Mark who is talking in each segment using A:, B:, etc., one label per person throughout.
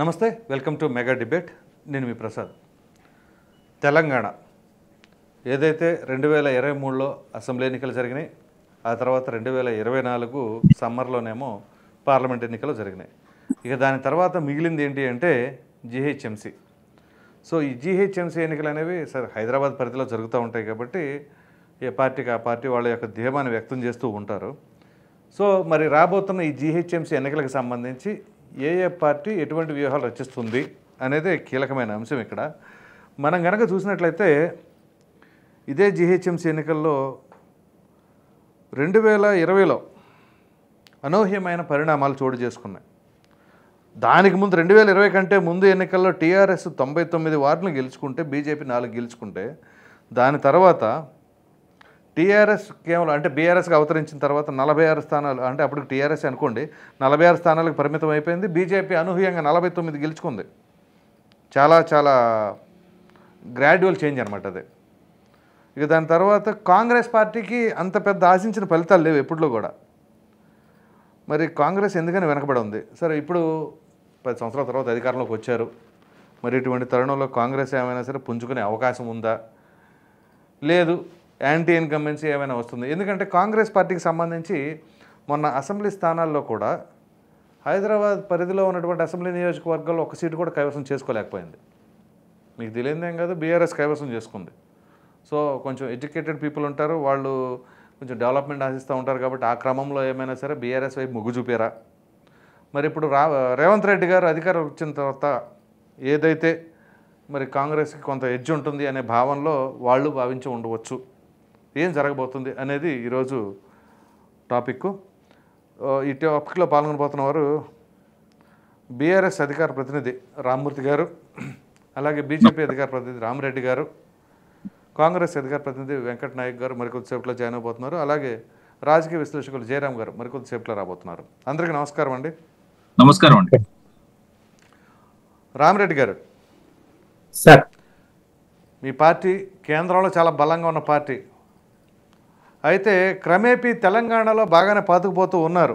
A: నమస్తే, welcome to mega debate. నేను మీ ప్రసాద్. తెలంగాణ ఏదైతే 2023లో అసెంబ్లీ ఎన్నికలు జరిగినాయి, ఆ తర్వాత 2024 సమ్మర్లోనేమో పార్లమెంట్ ఎన్నికలు జరిగినాయి. ఇక దాని తర్వాత మిగిలింది ఏంటి అంటే జీహెచ్ఎంసీ. సో ఈ జీహెచ్ఎంసీ ఎన్నికలు అనేవి సరే హైదరాబాద్ పరిధిలో జరుగుతూ ఉంటాయి కాబట్టి ఏ పార్టీకి ఆ పార్టీ వాళ్ళ యొక్క ధీమాన్ని వ్యక్తం చేస్తూ ఉంటారు. సో మరి రాబోతున్న ఈ జీహెచ్ఎంసీ ఎన్నికలకు సంబంధించి ఏ పార్టీ ఎటువంటి వ్యూహాలు రచిస్తుంది అనేది కీలకమైన అంశం. ఇక్కడ మనం కనుక చూసినట్లయితే ఇదే జీహెచ్ఎంసీ ఎన్నికల్లో 2020లో అనూహ్యమైన పరిణామాలు చోటు చేసుకున్నాయి. దానికి ముందు 2020 కంటే ముందు ఎన్నికల్లో టీఆర్ఎస్ 99 వార్డులు గెలుచుకుంటే బీజేపీ 4 గెలుచుకుంటే, దాని తర్వాత టీఆర్ఎస్ కేవలం అంటే బీఆర్ఎస్కి అవతరించిన తర్వాత 46 స్థానాలు, అంటే అప్పుడు టీఆర్ఎస్ అనుకోండి 46 స్థానాలకు పరిమితం అయిపోయింది. బీజేపీ అనూహ్యంగా 49 గెలుచుకుంది. చాలా చాలా గ్రాడ్యువల్ చేంజ్ అనమాట అది. ఇక దాని తర్వాత కాంగ్రెస్ పార్టీకి అంత పెద్ద ఆశించిన ఫలితాలు లేవు ఎప్పుడులో కూడా. మరి కాంగ్రెస్ ఎందుకని వెనకబడి ఉంది? సరే, ఇప్పుడు 10 సంవత్సరాల తర్వాత అధికారంలోకి వచ్చారు. మరి ఇటువంటి తరుణంలో కాంగ్రెస్ ఏమైనా సరే పుంజుకునే అవకాశం ఉందా? లేదు, యాంటీ ఇన్కంబెన్సీ ఏమైనా వస్తుంది? ఎందుకంటే కాంగ్రెస్ పార్టీకి సంబంధించి మొన్న అసెంబ్లీ స్థానాల్లో కూడా హైదరాబాద్ పరిధిలో ఉన్నటువంటి అసెంబ్లీ నియోజకవర్గాల్లో ఒక సీటు కూడా కైవసం చేసుకోలేకపోయింది. మీకు తెలియదేం కాదు, బీఆర్ఎస్ కైవసం చేసుకుంది. సో కొంచెం ఎడ్యుకేటెడ్ పీపుల్ ఉంటారు, వాళ్ళు కొంచెం డెవలప్మెంట్ ఆశిస్తూ ఉంటారు కాబట్టి ఆ క్రమంలో ఏమైనా సరే బీఆర్ఎస్ వైపు మొగ్గు చూపారా? మరి ఇప్పుడు రేవంత్ రెడ్డి గారు అధికారం వచ్చిన తర్వాత ఏదైతే మరి కాంగ్రెస్కి కొంత ఎడ్జ్ ఉంటుంది అనే భావనలో వాళ్ళు భావించి ఉండవచ్చు. ఏం జరగబోతుంది అనేది ఈరోజు టాపిక్. ఈ టాపిక్లో పాల్గొనబోతున్న వారు బీఆర్ఎస్ అధికార ప్రతినిధి రామ్మూర్తి గారు, అలాగే బీజేపీ అధికార ప్రతినిధి రామిరెడ్డి గారు, కాంగ్రెస్ అధికార ప్రతినిధి వెంకట నాయక్ గారు మరికొద్దిసేపులో జాయిన్ అవబోతున్నారు. అలాగే రాజకీయ విశ్లేషకులు జయరామ్ గారు మరికొద్దిసేపులో రాబోతున్నారు. అందరికీ నమస్కారం అండి.
B: నమస్కారం అండి.
A: రామిరెడ్డి గారు,
C: సార్,
A: మీ పార్టీ కేంద్రంలో చాలా బలంగా ఉన్న పార్టీ అయితే క్రమేపీ తెలంగాణలో బాగానే పాతుకుపోతూ ఉన్నారు.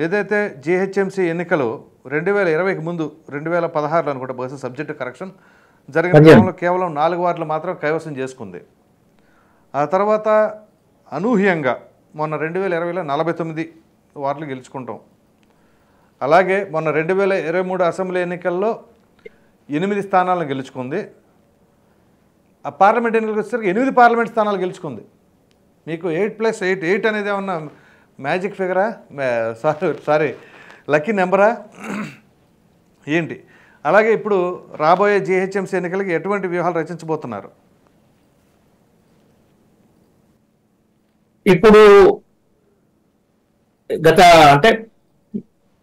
A: ఏదైతే జీహెచ్ఎంసీ ఎన్నికలు 2020కి ముందు 2016లో అనుకుంటే బహుశా సబ్జెక్టు కరెక్షన్ జరిగిన క్రమంలో కేవలం 4 వార్డులు మాత్రం కైవసం చేసుకుంది. ఆ తర్వాత అనూహ్యంగా మొన్న 2020లో 49 వార్డులు గెలుచుకుంటాం. అలాగే మొన్న 2023 అసెంబ్లీ ఎన్నికల్లో 8 స్థానాలను గెలుచుకుంది. ఆ పార్లమెంట్ ఎన్నికలకు వచ్చేసరికి 8 పార్లమెంట్ స్థానాలు గెలుచుకుంది. మీకు 8+8 అనేది ఏమన్నా మ్యాజిక్ ఫిగరా? సారీ లక్కీ నెంబరా ఏంటి? అలాగే ఇప్పుడు రాబోయే జీహెచ్ఎంసీ ఎన్నికలకి ఎటువంటి వ్యూహాలు రచించబోతున్నారు?
C: ఇప్పుడు గత అంటే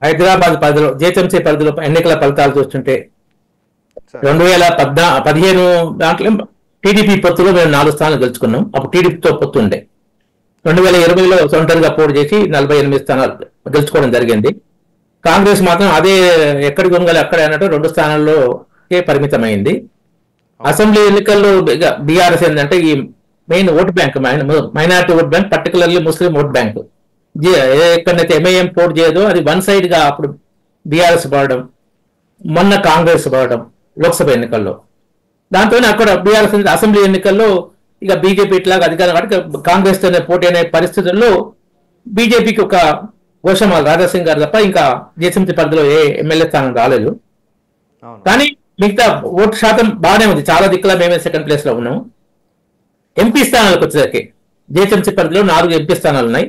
C: హైదరాబాద్ పరిధిలో జీహెచ్ఎంసీ పరిధిలో ఎన్నికల ఫలితాలు చూస్తుంటే 2015 దాంట్లో టీడీపీ పొత్తులో మేము 4 స్థానాలు గెలుచుకున్నాం. అప్పుడు టీడీపీతో పొత్తు ఉండే. 2020లో సొంతంగా పోటీ చేసి 48 స్థానాలు గెలుచుకోవడం జరిగింది. కాంగ్రెస్ మాత్రం అదే ఎక్కడికి కొనగలి అక్కడే అన్నట్టు 2 స్థానాల్లోకే పరిమితమైంది. అసెంబ్లీ ఎన్నికల్లో బీఆర్ఎస్ ఏంటంటే ఈ main vote bank, minority vote bank, particularly ముస్లిం ఓట్ బ్యాంక్, ఎక్కడైతే ఎంఐఎం పోటీ చేయదో అది వన్ సైడ్ గా అప్పుడు బీఆర్ఎస్ పడడం, మొన్న కాంగ్రెస్ పడడం లోక్సభ ఎన్నికల్లో. దాంతో అక్కడ బీఆర్ఎస్ అసెంబ్లీ ఎన్నికల్లో ఇక బీజేపీ ఇట్లాగా అధికారం కాబట్టి కాంగ్రెస్ తోనే పోటీ అనే పరిస్థితుల్లో బీజేపీకి ఒక గోషమాల్ రాజాసింగ్ గారు తప్ప ఇంకా జీహెచ్ఎంసీ పరిధిలో ఏ ఎమ్మెల్యే స్థానం రాలేదు. కానీ మిగతా ఓటు శాతం బాగానే ఉంది. చాలా దిక్కులా మేమే సెకండ్ ప్లేస్ లో ఉన్నాం. ఎంపీ స్థానాలకు వచ్చేసరికి జీహెచ్ఎంసీ పరిధిలో 4 ఎంపీ స్థానాలు ఉన్నాయి.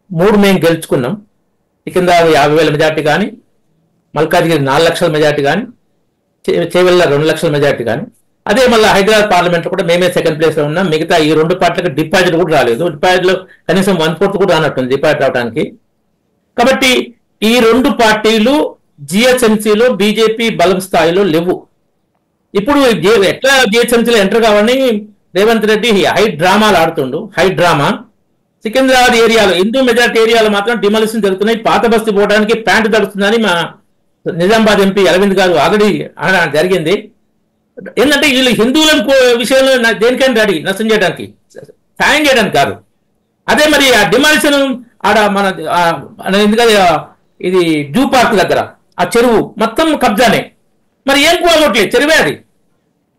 C: 3 మేము గెలుచుకున్నాం. కింద 50,000 మెజార్టీ కానీ, మల్కాజ్గిరి 4 లక్షల మెజార్టీ కానీ, చేవెళ్ళ 2 లక్షల మెజార్టీ కానీ. అదే మళ్ళీ హైదరాబాద్ పార్లమెంట్ లో కూడా మేమే సెకండ్ ప్లేస్ లో ఉన్నాం. మిగతా ఈ 2 పార్టీలకు డిపాజిట్ కూడా రాలేదు. డిపాజిట్ లో కనీసం 1/4 కూడా రానట్టుంది డిపాజిట్ రావడానికి. కాబట్టి ఈ 2 పార్టీలు జిహెచ్ఎంసీలో బీజేపీ బలం స్థాయిలో లేవు. ఇప్పుడు ఎట్లా జిహెచ్ఎంసీలో ఎంటర్ కావాలని రేవంత్ రెడ్డి హై డ్రామాలు ఆడుతుండు. హై డ్రామా సికింద్రాబాద్ ఏరియాలో హిందూ మెజార్టీ ఏరియాలో మాత్రం డిమాలిషన్ జరుగుతున్నాయి. పాత బస్తీ పోవడానికి ప్యాంటు తడుస్తుందని మా నిజామాబాద్ ఎంపీ అరవింద్ గారు ఆల్రెడీ అనడం జరిగింది. ఏంటంటే వీళ్ళు హిందువుల విషయంలో దేనికైనా రెడీ నష్టం చేయడానికి, సాయం చేయడానికి కాదు. అదే మరి ఆ డిమాలిషన్ ఆడ మన ఎందుకంటే ఇది జూ పార్క్ దగ్గర ఆ చెరువు మొత్తం కబ్జానే. మరి ఏం కూడగొట్టలేదు, చెరువే అది.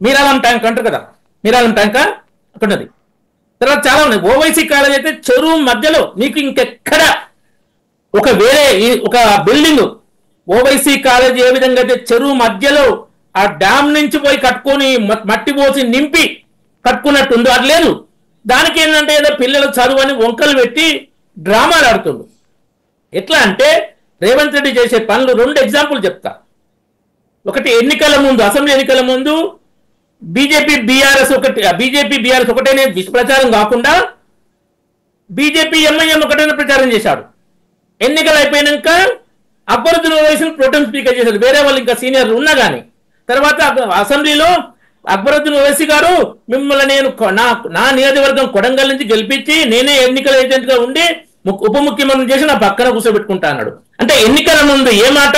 C: మీరాలం ట్యాంక్ అంటారు కదా, మీరాలం ట్యాంక్ అక్కడున్నది. తర్వాత చాలా ఉన్నాయి. ఓవైసీ కాలేజ్ అయితే చెరువు మధ్యలో మీకు ఇంకెక్కడ ఒక ఒక బిల్డింగ్ ఓవైసీ కాలేజ్ ఏ విధంగా అయితే చెరువు మధ్యలో ఆ డ్యామ్ నుంచి పోయి కట్టుకొని మట్టి పోసి నింపి కట్టుకున్నట్టుందో అది లేదు. దానికి ఏంటంటే ఏదో పిల్లలు చదువు అని వంకలు పెట్టి డ్రామాలు ఆడుతుండు. ఎట్లా అంటే రేవంత్ రెడ్డి చేసే పనులు 2 ఎగ్జాంపుల్ చెప్తా. ఒకటి, ఎన్నికల ముందు, అసెంబ్లీ ఎన్నికల ముందు బీజేపీ బీఆర్ఎస్ ఒకటేనే ప్రచారం కాకుండా బీజేపీ ఎంఐఎం ఒకటైనా ప్రచారం చేశాడు. ఎన్నికలు అయిపోయినాక అక్బరుద్దీన్ ఓవైసీని ప్రోటెం స్పీకర్ చేశారు, వేరే వాళ్ళు ఇంకా సీనియర్లు ఉన్నా కానీ. తర్వాత అసెంబ్లీలో అక్బరుద్దీన్ ఓవైసీ గారు, మిమ్మల్ని నేను నా నియోజకవర్గం కొడంగల్ నుంచి గెలిపించి నేనే ఎన్నికల ఏజెంట్ గా ఉండి ఉప ముఖ్యమంత్రి చేసి నా పక్కన కూర్చోబెట్టుకుంటా అన్నాడు. అంటే ఎన్నికల ముందు ఏ మాట,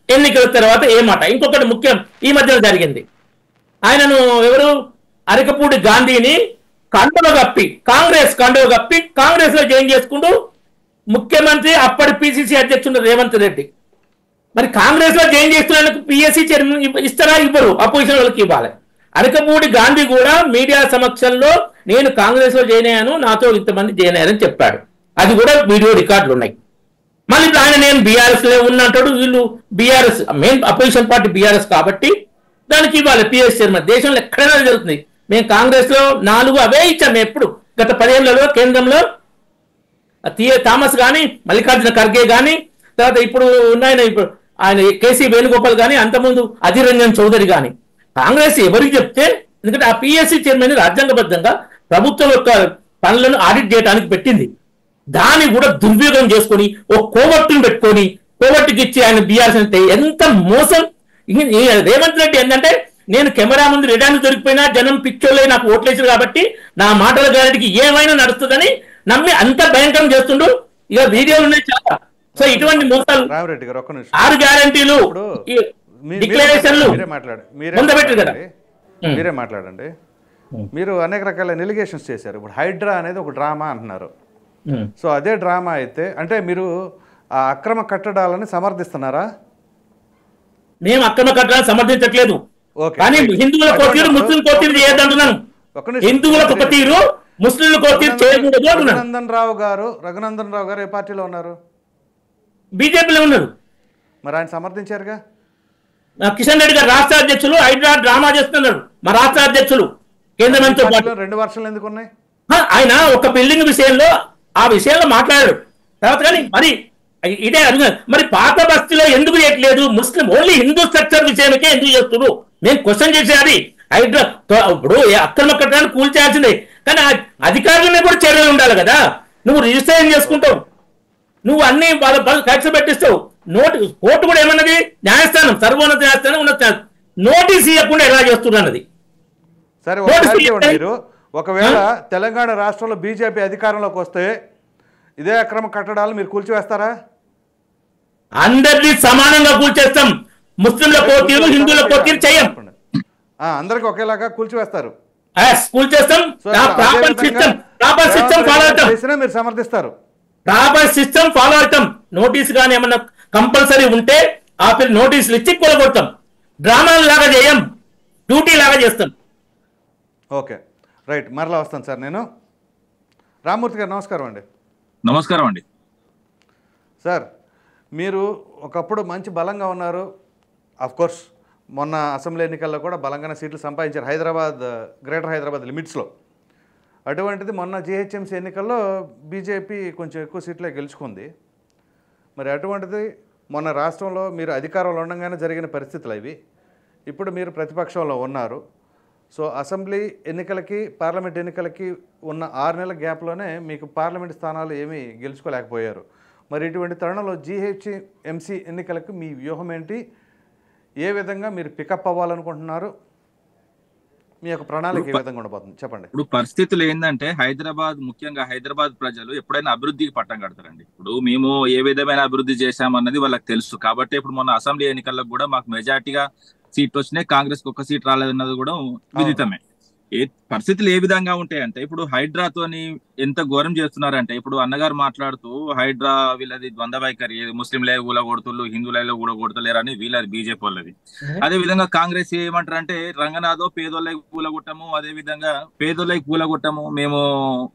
C: ఎన్నికల తర్వాత ఏ మాట. ఇంకొకటి ముఖ్యం, ఈ మధ్యలో జరిగింది. ఆయనను ఎవరు, అరకపూడి గాంధీని కండవ కప్పి కాంగ్రెస్ లో జాయిన్ చేసుకుంటూ ముఖ్యమంత్రి అప్పటి పిసిసి అధ్యక్షుడు రేవంత్ రెడ్డి. మరి కాంగ్రెస్ లో జాయిన్ చేస్తున్నందుకు పిఎస్సి చైర్మన్ ఇస్తారా? ఇవ్వరు, అపోజిషన్ వాళ్ళకి ఇవ్వాలి. అరకపూడి గాంధీ కూడా మీడియా సమక్షంలో నేను కాంగ్రెస్ లో జాయిన్ అయ్యాను, నాతో ఇంతమంది జాయిన్ అయ్యారని చెప్పాడు. అది కూడా వీడియో రికార్డులు ఉన్నాయి. మళ్ళీ ఆయన నేను బీఆర్ఎస్ లో ఉన్నట్టు, వీళ్ళు BRS main opposition party BRS కాబట్టి దానికి ఇవ్వాలి పిఎస్ చైర్మన్. దేశంలో ఎక్కడైనా జరుగుతుంది. మేము కాంగ్రెస్ లో 4 అవే ఇచ్చాము. ఎప్పుడు గత 10 ఏళ్లలో కేంద్రంలో థామస్ కానీ, మల్లికార్జున ఖర్గే కానీ, తర్వాత ఇప్పుడు ఇప్పుడు ఆయన కేసీ వేణుగోపాల్ కానీ, అంతకుముందు అధీర్ రంజన్ చౌదరి కానీ. కాంగ్రెస్ ఎవరికి చెప్తే, ఎందుకంటే ఆ పిఎస్సి చైర్మన్ రాజ్యాంగబద్ధంగా ప్రభుత్వం యొక్క పనులను ఆడిట్ చేయడానికి పెట్టింది. దాన్ని కూడా దుర్వినియోగం చేసుకొని ఓ కోవట్టును పెట్టుకొని కోవట్టుకి ఇచ్చి ఆయన బీఆర్ఎస్ అంటే ఎంత మోసం. రేవంత్ రెడ్డి ఏంటంటే, నేను కెమెరా ముందు రెడానికి దొరికిపోయినా జనం పిచ్చోళ్ళే నాకు ఓట్లేసారు కాబట్టి నా మాటల గ్యారెంటీకి ఏమైనా నడుస్తుందని నమ్మి అంత భయంకరం చేస్తుండు. ఇక వీడియోలు ఉన్నాయి చాలా. సో ఇటువంటి మోసాలు, 6 గ్యారెంటీలు, డిక్లరేషన్లు పొందబెట్టారు కదా.
A: మీరే మాట్లాడండి. మీరు అనేక రకాల ఎలిగేషన్స్ చేశారు. ఇప్పుడు హైడ్రా అనేది ఒక డ్రామా అంటున్నారు. సో అదే డ్రామా అయితే అంటే మీరు ఆ అక్రమ కట్టడాలని సమర్థిస్తున్నారా?
C: మేము అక్రమ కట్టడాలను సమర్థించట్లేదు. కానీ హిందువుల కోతీరు ముస్లిం కోతీరు చేయొద్దంటున్నాను. హిందువుల కోతీరు ముస్లింల కోతీరు చేయకూడదు అంటున్నాను.
A: రఘునందన్ రావు గారు ఏ పార్టీలో ఉన్నారు?
C: బీజేపీలో ఉన్నారు.
A: మరి ఆయన సమర్థించారుగా.
C: కిషన్ రెడ్డి గారు రాష్ట్ర అధ్యక్షులు హైడ్రా డ్రామా చేస్తున్నారు. మా రాష్ట్ర అధ్యక్షులు కేంద్ర మంత్రితో పాటు
A: 2 వర్షాలు ఎందుకు ఉన్నాయి?
C: ఆయన ఒక బిల్డింగ్ విషయంలో ఆ విషయంలో మాట్లాడారు. తర్వాత కానీ మరి ఇదే అడుగున్నారు, మరి పాత బస్తీలో ఎందుకు చేయట్లేదు? ముస్లిం ఓన్లీ హిందూ స్ట్రక్చర్ విషయానికే ఎందుకు చేస్తున్నారు? నేను క్వశ్చన్ చేసేది. హైడ్రా ఇప్పుడు అక్రమ కట్టడాన్ని కూల్చేయాల్సిందే, కానీ అధికారులనే కూడా చర్యలు ఉండాలి కదా. నువ్వు రిజిస్ట్రేషన్ చేసుకుంటావు, నువ్వు అన్ని ట్యాక్స్ పెట్టిస్తావు. కోర్టు కూడా ఏమన్నది, న్యాయస్థానం, సర్వోన్నత న్యాయస్థానం, ఉన్నత నోటీస్ ఇవ్వకుండా ఎలా చేస్తున్నది.
A: సరే, మీరు ఒకవేళ తెలంగాణ రాష్ట్రంలో బీజేపీ అధికారంలోకి వస్తే ఇదే అక్రమ కట్టడాలు మీరు కూల్చివేస్తారా?
C: అందరినీ సమానంగా కూల్చేస్తాం. ముస్లింల కోతీరు, హిందువుల కోతీరు చేయం.
A: అందరికి ఒకేలాగా కూల్చివేస్తారు.
C: కూల్చేస్తాం.
A: మీరు సమర్థిస్తారు.
C: ప్రాపర్ సిస్టమ్ ఫాలో అవుతాం. నోటీస్ కానీ ఏమన్నా కంపల్సరీ ఉంటే ఆ పిల్లలు నోటీసులు ఇచ్చి కొలగొడతాం. డ్రామాలు లాగా చేయం, డ్యూటీ లాగా చేస్తాం.
A: Okay, right. మరలా వస్తాను సార్. నేను రామ్మూర్తి గారు నమస్కారం అండి.
B: నమస్కారం అండి.
A: సార్, మీరు ఒకప్పుడు మంచి బలంగా ఉన్నారు. కోర్స్ మొన్న అసెంబ్లీ ఎన్నికల్లో కూడా బలంగానే సీట్లు సంపాదించారు గ్రేటర్ హైదరాబాద్ లిమిట్స్లో. అటువంటిది మొన్న జిహెచ్ఎంసీ ఎన్నికల్లో బీజేపీ కొంచెం ఎక్కువ సీట్లే గెలుచుకుంది. మరి అటువంటిది మొన్న రాష్ట్రంలో మీరు అధికారంలో ఉండగానే జరిగిన పరిస్థితులు ఇవి. ఇప్పుడు మీరు ప్రతిపక్షంలో ఉన్నారు. సో అసెంబ్లీ ఎన్నికలకి పార్లమెంట్ ఎన్నికలకి ఉన్న 6 నెలల గ్యాప్లోనే మీకు పార్లమెంట్ స్థానాలు ఏమీ గెలుచుకోలేకపోయారు. మరి ఇటువంటి తరుణంలో జిహెచ్ఎంసీ ఎన్నికలకు మీ వ్యూహం ఏంటి? ఏ విధంగా మీరు పికప్ అవ్వాలనుకుంటున్నారు? మీ యొక్క ప్రణాళిక ఏ విధంగా ఉండబోతుంది చెప్పండి.
B: ఇప్పుడు పరిస్థితులు ఏంటంటే, ముఖ్యంగా హైదరాబాద్ ప్రజలు ఎప్పుడైనా అభివృద్ధికి పట్టం కడతారండి. ఇప్పుడు మేము ఏ విధమైన అభివృద్ధి చేశామన్నది వాళ్ళకి తెలుసు. కాబట్టి ఇప్పుడు మొన్న అసెంబ్లీ ఎన్నికల్లో కూడా మాకు మెజార్టీగా సీట్లు వచ్చినాయి. కాంగ్రెస్ కు 1 సీట్ రాలేదన్నది కూడా విదితమే. పరిస్థితులు ఏ విధంగా ఉంటాయంటే ఇప్పుడు హైడ్రాతోని ఎంత ఘోరం చేస్తున్నారంటే ఇప్పుడు అన్నగారు మాట్లాడుతూ హైడ్రా వీళ్ళది ద్వంద్వ వైఖరి, ముస్లింలే కూలగొడుతుళ్ళు, హిందువులలో కూలగొడతలేరు అని వీళ్ళది బీజేపీ వాళ్ళది. అదే విధంగా కాంగ్రెస్ ఏమంటారంటే రంగనాథో పేదోళ్ళకి కూలగొట్టము, అదే విధంగా పేదోళ్ళకి కూలగొట్టము, మేము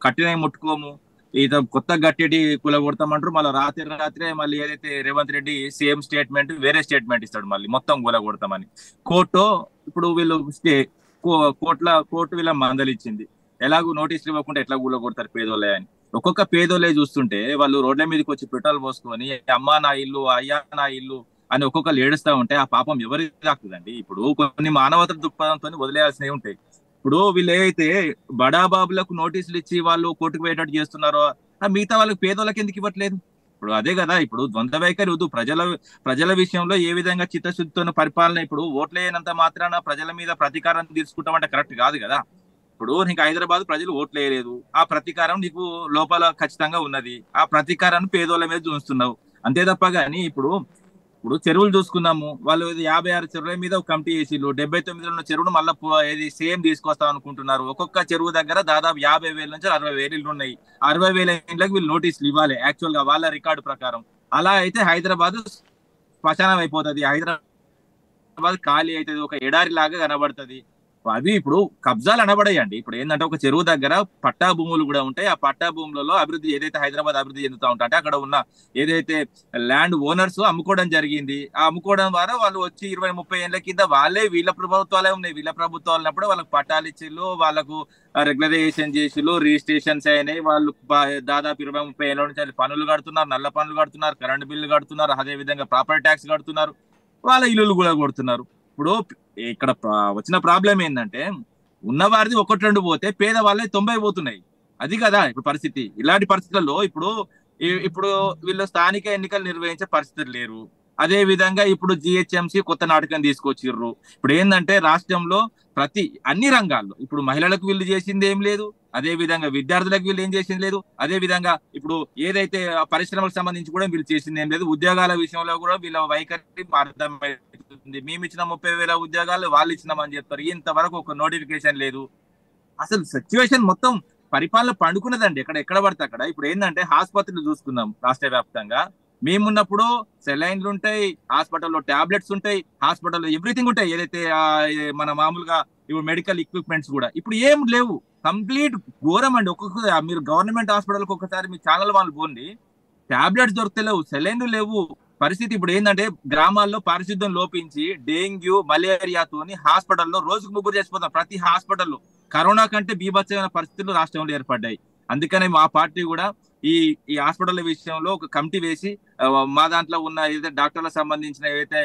B: కట్టిన ముట్టుకోము, ఈత కొత్త గట్టెటి కూలగొడతామంటారు. మళ్ళీ రాత్రే మళ్ళీ ఏదైతే రేవంత్ రెడ్డి సేమ్ స్టేట్మెంట్ వేరే స్టేట్మెంట్ ఇస్తాడు మళ్ళీ మొత్తం కూలగొడతామని. కోర్టు ఇప్పుడు వీళ్ళు కోర్టు వీళ్ళ మందలు ఇచ్చింది, ఎలాగూ నోటీసులు ఇవ్వకుండా ఎట్లా కూలగొడతారు పేదోళ్ళే అని. ఒక్కొక్క పేదోళ్ళే చూస్తుంటే వాళ్ళు రోడ్ల మీదకి వచ్చి పెట్రోల్ పోసుకొని అమ్మా నా ఇల్లు, అయ్యా నా ఇల్లు అని ఒక్కొక్కరు ఏడుస్తా ఉంటే ఆ పాపం ఎవరికి తాకుతుందండి? ఇప్పుడు కొన్ని మానవత దృక్పథంతో వదిలేయాల్సినవి ఉంటాయి. ఇప్పుడు వీళ్ళు ఏవైతే బడాబాబులకు నోటీసులు ఇచ్చి వాళ్ళు కోర్టుకు పోయేటట్టు చేస్తున్నారో మిగతా వాళ్ళకి పేదోళ్ళకి ఎందుకు ఇవ్వట్లేదు? ఇప్పుడు అదే కదా, ఇప్పుడు ద్వంద్వ వైఖరి వద్దు. ప్రజల విషయంలో ఏ విధంగా చిత్తశుద్ధితో పరిపాలన, ఇప్పుడు ఓట్లేయనంత మాత్రాన ప్రజల మీద ప్రతీకారం తీర్చుకుంటామంటే కరెక్ట్ కాదు కదా. ఇప్పుడు నీకు హైదరాబాద్ ప్రజలు ఓట్లు వేయలేదు, ఆ ప్రతీకారం నీకు లోపల ఖచ్చితంగా ఉన్నది, ఆ ప్రతీకారాన్ని పేదోళ్ళ మీద చూస్తున్నావు అంతే తప్ప. కానీ ఇప్పుడు చెరువులు చూసుకున్నాము, వాళ్ళు 56 చెరువుల మీద ఒక కమిటీ చేసిళ్ళు, 79 ఉన్న చెరువును మళ్ళీ ఏది సేమ్ తీసుకొస్తాం అనుకుంటున్నారు. ఒక్కొక్క చెరువు దగ్గర దాదాపు 50,000 నుంచి 60,000 ఇళ్ళు ఉన్నాయి. 60,000 ఇళ్ళకి వీళ్ళు నోటీసులు ఇవ్వాలి యాక్చువల్ గా వాళ్ళ రికార్డు ప్రకారం. అలా అయితే హైదరాబాద్ శ్మశానం అయిపోతుంది, హైదరాబాద్ ఖాళీ అవుతుంది, ఒక ఎడారి లాగా కనబడుతుంది. అవి ఇప్పుడు కబ్జాలు అనబడాయండి. ఇప్పుడు ఏంటంటే ఒక చెరువు దగ్గర పట్టా భూములు కూడా ఉంటాయి. ఆ పట్టా భూములలో అభివృద్ధి ఏదైతే హైదరాబాద్ అభివృద్ధి చెందుతూ ఉంటా అంటే అక్కడ ఉన్న ఏదైతే ల్యాండ్ ఓనర్స్ అమ్ముకోవడం జరిగింది. ఆ అమ్ముకోవడం ద్వారా వాళ్ళు వచ్చి 20-30 ఏళ్ల కింద వాళ్ళే వీళ్ళ ప్రభుత్వాలే ఉన్నాయి. వీళ్ళ ప్రభుత్వాలు ఉన్నప్పుడు వాళ్ళకి పట్టాలు ఇచ్చిళ్ళు, వాళ్ళకు రెగ్యులరైజేషన్ చేసిళ్ళు, రిజిస్ట్రేషన్స్ అయినాయి. వాళ్ళు దాదాపు 20-30 ఏళ్ళ నుంచి పన్నులు కడుతున్నారు, నల్ల పన్నులు కడుతున్నారు, కరెంట్ బిల్లు కడుతున్నారు, అదే విధంగా ప్రాపర్టీ ట్యాక్స్ కడుతున్నారు, వాళ్ళ ఇల్లులు కూడా కొడుతున్నారు. ఇప్పుడు ఇక్కడ వచ్చిన ప్రాబ్లం ఏంటంటే ఉన్నవారిది 1-2 పోతే పేదవాళ్ళే 90 పోతున్నాయి. అది కదా ఇప్పుడు పరిస్థితి. ఇలాంటి పరిస్థితుల్లో ఇప్పుడు వీళ్ళు స్థానిక ఎన్నికలు నిర్వహించే పరిస్థితులు లేరు. అదే విధంగా ఇప్పుడు జిహెచ్ఎంసీ కొత్త నాటకం తీసుకొచ్చిర్రు. ఇప్పుడు ఏంటంటే రాష్ట్రంలో అన్ని రంగాల్లో ఇప్పుడు మహిళలకు వీళ్ళు చేసింది ఏం లేదు, అదే విధంగా విద్యార్థులకు వీళ్ళు ఏం చేసింది లేదు, అదే విధంగా ఇప్పుడు ఏదైతే పరిశ్రమలకు సంబంధించి కూడా వీళ్ళు చేసింది ఏం లేదు. ఉద్యోగాల విషయంలో కూడా వీళ్ళ వైఖరి అర్థమవుతుంది. మేము ఇచ్చిన 30,000 ఉద్యోగాలు వాళ్ళు ఇచ్చినామని చెప్తారు. ఇంతవరకు ఒక నోటిఫికేషన్ లేదు. అసలు సిచ్యువేషన్ మొత్తం పరిపాలన పండుకున్నదండి ఎక్కడ పడితే అక్కడ. ఇప్పుడు ఏంటంటే ఆసుపత్రులు చూసుకుందాం రాష్ట్ర వ్యాప్తంగా. మేమున్నప్పుడు సెలైన్లు ఉంటాయి, హాస్పిటల్లో టాబ్లెట్స్ ఉంటాయి, హాస్పిటల్లో ఎవ్రీథింగ్ ఉంటాయి, ఏదైతే మన మామూలుగా ఇప్పుడు మెడికల్ ఎక్విప్మెంట్స్ కూడా ఇప్పుడు ఏం లేవు. కంప్లీట్ ఘోరం అండి. మీరు గవర్నమెంట్ హాస్పిటల్కి ఒకసారి మీ ఛానల్ వాళ్ళు పోండి, టాబ్లెట్స్ దొరకలేవు, సెలైన్లు లేవు. పరిస్థితి ఇప్పుడు ఏంటంటే గ్రామాల్లో పారిశుద్ధ్యం లోపించి డెంగ్యూ మలేరియాతోని హాస్పిటల్లో రోజుకు 3 చచ్చిపోతాం. ప్రతి హాస్పిటల్లో కరోనా కంటే బీభత్సమైన పరిస్థితులు రాష్ట్రంలో ఏర్పడ్డాయి. అందుకనే మా పార్టీ కూడా ఈ హాస్పిటల్ విషయంలో ఒక కమిటీ వేసి మా దాంట్లో ఉన్న ఏదైతే డాక్టర్లకు సంబంధించిన ఏదైతే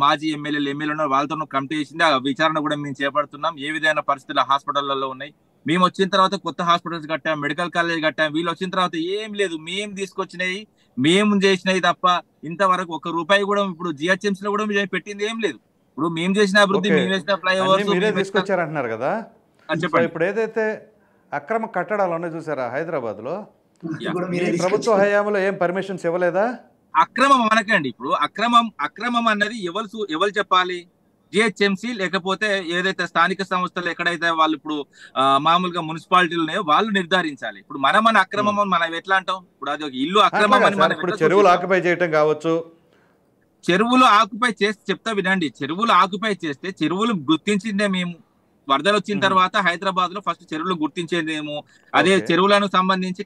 B: మాజీ ఎమ్మెల్యేలు ఉన్నారో వాళ్ళతో కమిటీ వేసింది. ఆ విచారణ కూడా మేము చేపడుతున్నాం. ఏ విధమైన పరిస్థితులు హాస్పిటల్లో ఉన్నాయి. మేము వచ్చిన తర్వాత కొత్త హాస్పిటల్స్ కట్టాం, మెడికల్ కాలేజ్ కట్టాం. వీళ్ళు వచ్చిన తర్వాత ఏం లేదు, మేము తీసుకొచ్చినవి మేము చేసినవి తప్ప ఇంతవరకు 1 రూపాయి కూడా ఇప్పుడు జిహెచ్ఎంసీ లో కూడా పెట్టింది ఏం లేదు. ఇప్పుడు మేము చేసిన అభివృద్ధి, మేము వేసిన ఫ్లైఓవర్స్
A: తీసుకొచ్చారంటున్నారు కదా. ఇప్పుడు ఏదైతే అక్రమ కట్టడాలు ఉన్నాయి చూసారా హైదరాబాద్ లో, ప్రభుత్వ హయాంలో ఏం పర్మిషన్స్ ఇవ్వలేదా?
B: అక్రమం అనకండి. ఇప్పుడు అక్రమం అన్నది ఎవరు చెప్పాలి? జిహెచ్ఎంసీ లేకపోతే ఏదైతే స్థానిక సంస్థలు ఎక్కడైతే వాళ్ళు ఇప్పుడు మామూలుగా మున్సిపాలిటీలు ఉన్నాయో వాళ్ళు నిర్ధారించాలి. ఇప్పుడు మన అక్రమం మనం ఎట్లా అంటాం? ఇప్పుడు అది ఒక ఇల్లు అక్రమం అని మనం
A: చెరువులు ఆక్యుపై చేయటం కావచ్చు.
B: చెరువులు ఆక్యుపై చేస్తే చెప్తా వినండి. చెరువులు ఆక్యుపై చేస్తే చెరువులు గుర్తించిందే మేము. వరదలు వచ్చిన తర్వాత హైదరాబాద్ లో ఫస్ట్ చెరువులు గుర్తించేదేమో. అదే చెరువులను సంబంధించి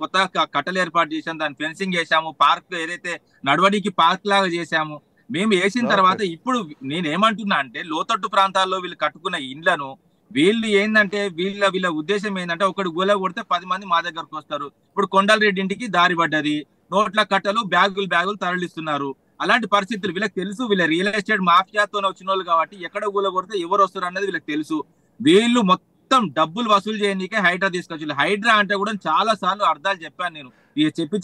B: కొత్త కట్టలు ఏర్పాటు చేసాము, దాన్ని ఫెన్సింగ్ చేసాము, పార్క్ ఏదైతే నడవడికి పార్క్ లాగా చేసాము. మేము వేసిన తర్వాత ఇప్పుడు నేనేమంటున్నా అంటే లోతట్టు ప్రాంతాల్లో వీళ్ళు కట్టుకున్న ఇండ్లను వీళ్ళు ఏంటంటే వీళ్ళ ఉద్దేశం ఏంటంటే ఒకటి గోల కొడితే 10 మంది మా దగ్గరకు వస్తారు. ఇప్పుడు కొండలరెడ్డి ఇంటికి దారి పడ్డది, నోట్ల కట్టలు బ్యాగులు తరలిస్తున్నారు. అలాంటి పరిస్థితులు వీళ్ళకి తెలుసు. వీళ్ళ రియల్ ఎస్టేట్ మాఫియాతో వచ్చిన వాళ్ళు కాబట్టి ఎక్కడ గోల కొడితే ఎవరు వస్తారు అన్నది వీళ్ళకి తెలుసు. వీళ్ళు మొత్తం డబ్బులు వసూలు చేయడానికే హైడ్రా తీసుకొచ్చి. హైడ్రా అంటే కూడా చాలా సార్లు అర్థాలు చెప్పాను నేను,